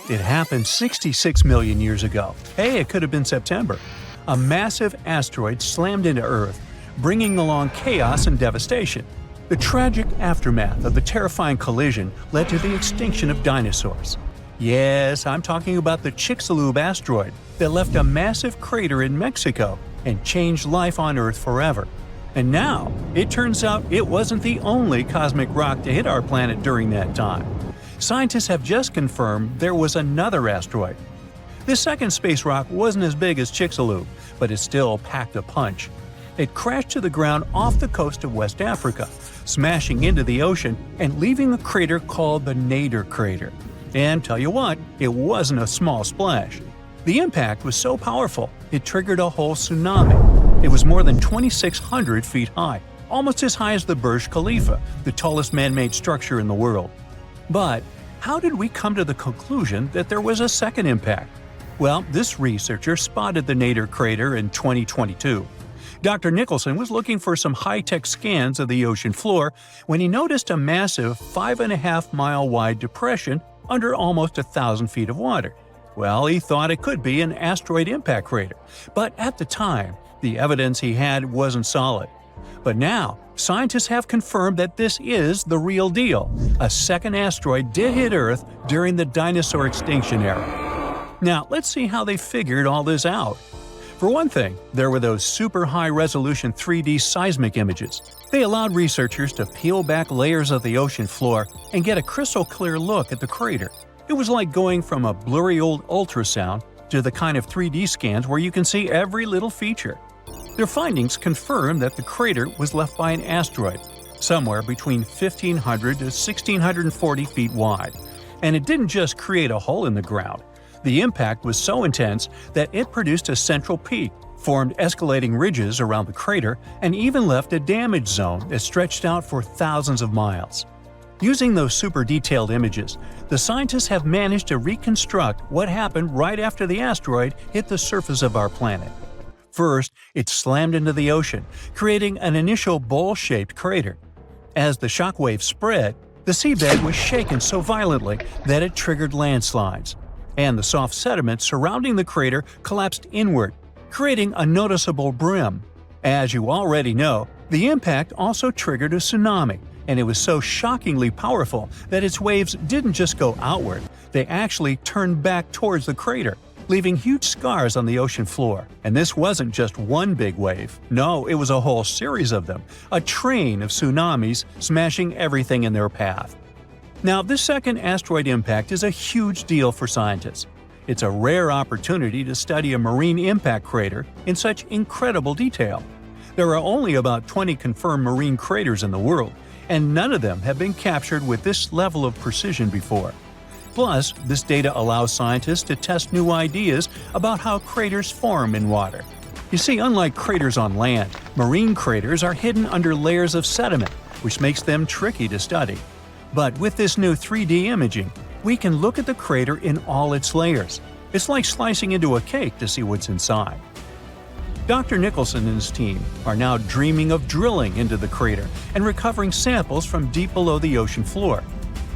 It happened 66 million years ago. Hey, it could have been September. A massive asteroid slammed into Earth, bringing along chaos and devastation. The tragic aftermath of the terrifying collision led to the extinction of dinosaurs. Yes, I'm talking about the Chicxulub asteroid that left a massive crater in Mexico and changed life on Earth forever. And now, it turns out it wasn't the only cosmic rock to hit our planet during that time. Scientists have just confirmed there was another asteroid. This second space rock wasn't as big as Chicxulub, but it still packed a punch. It crashed to the ground off the coast of West Africa, smashing into the ocean and leaving a crater called the Nader crater. And tell you what, it wasn't a small splash. The impact was so powerful, it triggered a whole tsunami. It was more than 2,600 feet high, almost as high as the Burj Khalifa, the tallest man-made structure in the world. But how did we come to the conclusion that there was a second impact? Well, this researcher spotted the Nader crater in 2022. Dr. Nicholson was looking for some high-tech scans of the ocean floor when he noticed a massive 5.5-mile-wide depression under almost 1,000 feet of water. Well, he thought it could be an asteroid impact crater, but at the time, the evidence he had wasn't solid. But now, scientists have confirmed that this is the real deal. A second asteroid did hit Earth during the dinosaur extinction era. Now, let's see how they figured all this out. For one thing, there were those super high-resolution 3D seismic images. They allowed researchers to peel back layers of the ocean floor and get a crystal-clear look at the crater. It was like going from a blurry old ultrasound to the kind of 3D scans where you can see every little feature. Their findings confirm that the crater was left by an asteroid, somewhere between 1,500 to 1,640 feet wide. And it didn't just create a hole in the ground. The impact was so intense that it produced a central peak, formed escalating ridges around the crater, and even left a damage zone that stretched out for thousands of miles. Using those super detailed images, the scientists have managed to reconstruct what happened right after the asteroid hit the surface of our planet. First, it slammed into the ocean, creating an initial bowl-shaped crater. As the shockwave spread, the seabed was shaken so violently that it triggered landslides, and the soft sediment surrounding the crater collapsed inward, creating a noticeable brim. As you already know, the impact also triggered a tsunami, and it was so shockingly powerful that its waves didn't just go outward, they actually turned back towards the crater, leaving huge scars on the ocean floor. And this wasn't just one big wave. No, it was a whole series of them, a train of tsunamis smashing everything in their path. Now, this second asteroid impact is a huge deal for scientists. It's a rare opportunity to study a marine impact crater in such incredible detail. There are only about 20 confirmed marine craters in the world, and none of them have been captured with this level of precision before. Plus, this data allows scientists to test new ideas about how craters form in water. You see, unlike craters on land, marine craters are hidden under layers of sediment, which makes them tricky to study. But with this new 3D imaging, we can look at the crater in all its layers. It's like slicing into a cake to see what's inside. Dr. Nicholson and his team are now dreaming of drilling into the crater and recovering samples from deep below the ocean floor.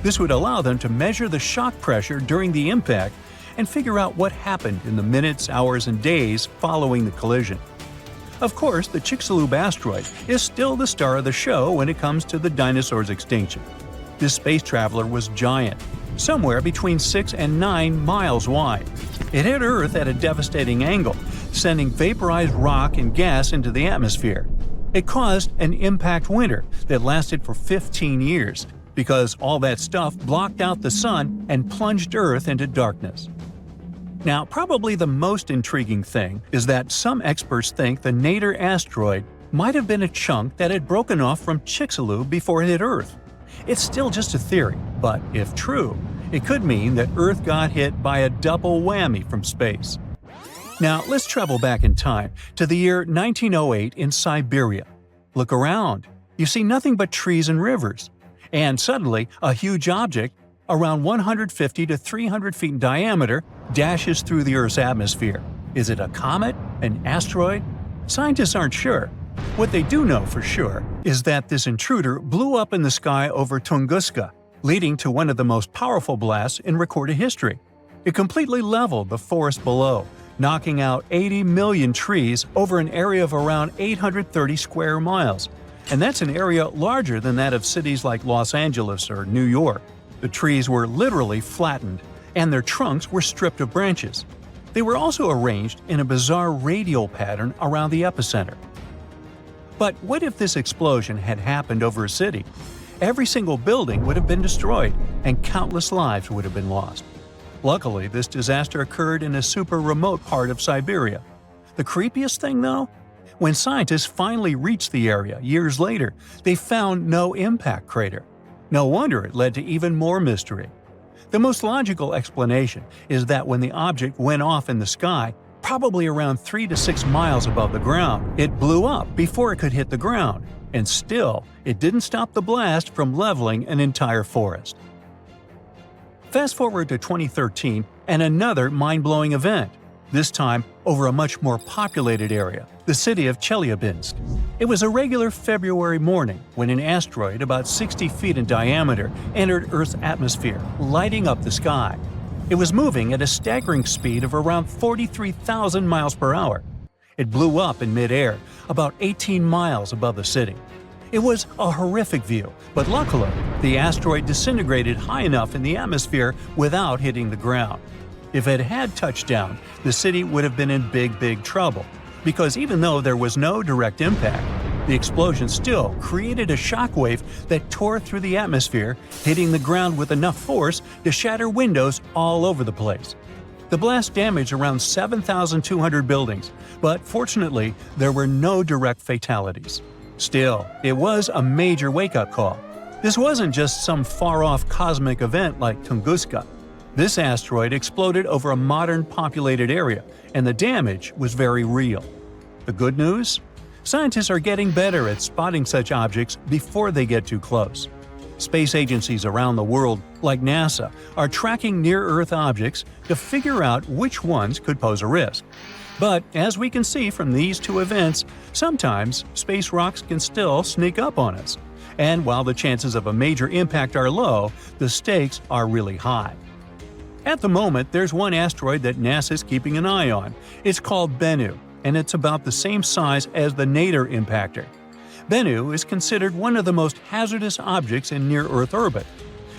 This would allow them to measure the shock pressure during the impact and figure out what happened in the minutes, hours, and days following the collision. Of course, the Chicxulub asteroid is still the star of the show when it comes to the dinosaurs' extinction. This space traveler was giant, somewhere between 6 and 9 miles wide. It hit Earth at a devastating angle, sending vaporized rock and gas into the atmosphere. It caused an impact winter that lasted for 15 years, because all that stuff blocked out the sun and plunged Earth into darkness. Now, probably the most intriguing thing is that some experts think the Nader asteroid might have been a chunk that had broken off from Chicxulub before it hit Earth. It's still just a theory, but if true, it could mean that Earth got hit by a double whammy from space. Now, let's travel back in time to the year 1908 in Siberia. Look around. You see nothing but trees and rivers. And suddenly, a huge object, around 150 to 300 feet in diameter, dashes through the Earth's atmosphere. Is it a comet? An asteroid? Scientists aren't sure. What they do know for sure is that this intruder blew up in the sky over Tunguska, leading to one of the most powerful blasts in recorded history. It completely leveled the forest below, knocking out 80 million trees over an area of around 830 square miles. And that's an area larger than that of cities like Los Angeles or New York. The trees were literally flattened, and their trunks were stripped of branches. They were also arranged in a bizarre radial pattern around the epicenter. But what if this explosion had happened over a city? Every single building would have been destroyed, and countless lives would have been lost. Luckily, this disaster occurred in a super remote part of Siberia. The creepiest thing, though? When scientists finally reached the area years later, they found no impact crater. No wonder it led to even more mystery. The most logical explanation is that when the object went off in the sky, Probably around 3 to 6 miles above the ground, it blew up before it could hit the ground, and still, it didn't stop the blast from leveling an entire forest. Fast forward to 2013 and another mind-blowing event, this time over a much more populated area, the city of Chelyabinsk. It was a regular February morning when an asteroid about 60 feet in diameter entered Earth's atmosphere, lighting up the sky. It was moving at a staggering speed of around 43,000 miles per hour. It blew up in midair, about 18 miles above the city. It was a horrific view, but luckily, the asteroid disintegrated high enough in the atmosphere without hitting the ground. If it had touched down, the city would have been in big trouble, because even though there was no direct impact, the explosion still created a shockwave that tore through the atmosphere, hitting the ground with enough force to shatter windows all over the place. The blast damaged around 7,200 buildings, but fortunately, there were no direct fatalities. Still, it was a major wake-up call. This wasn't just some far-off cosmic event like Tunguska. This asteroid exploded over a modern populated area, and the damage was very real. The good news? Scientists are getting better at spotting such objects before they get too close. Space agencies around the world, like NASA, are tracking near-Earth objects to figure out which ones could pose a risk. But as we can see from these two events, sometimes space rocks can still sneak up on us. And while the chances of a major impact are low, the stakes are really high. At the moment, there's one asteroid that NASA is keeping an eye on. It's called Bennu, and it's about the same size as the Nader impactor. Bennu is considered one of the most hazardous objects in near-Earth orbit.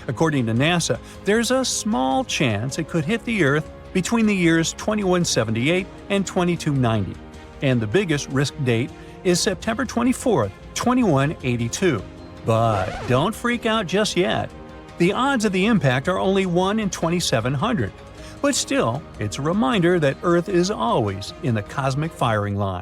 According to NASA, there's a small chance it could hit the Earth between the years 2178 and 2290, and the biggest risk date is September 24, 2182. But don't freak out just yet. The odds of the impact are only 1 in 2,700. But still, it's a reminder that Earth is always in the cosmic firing line.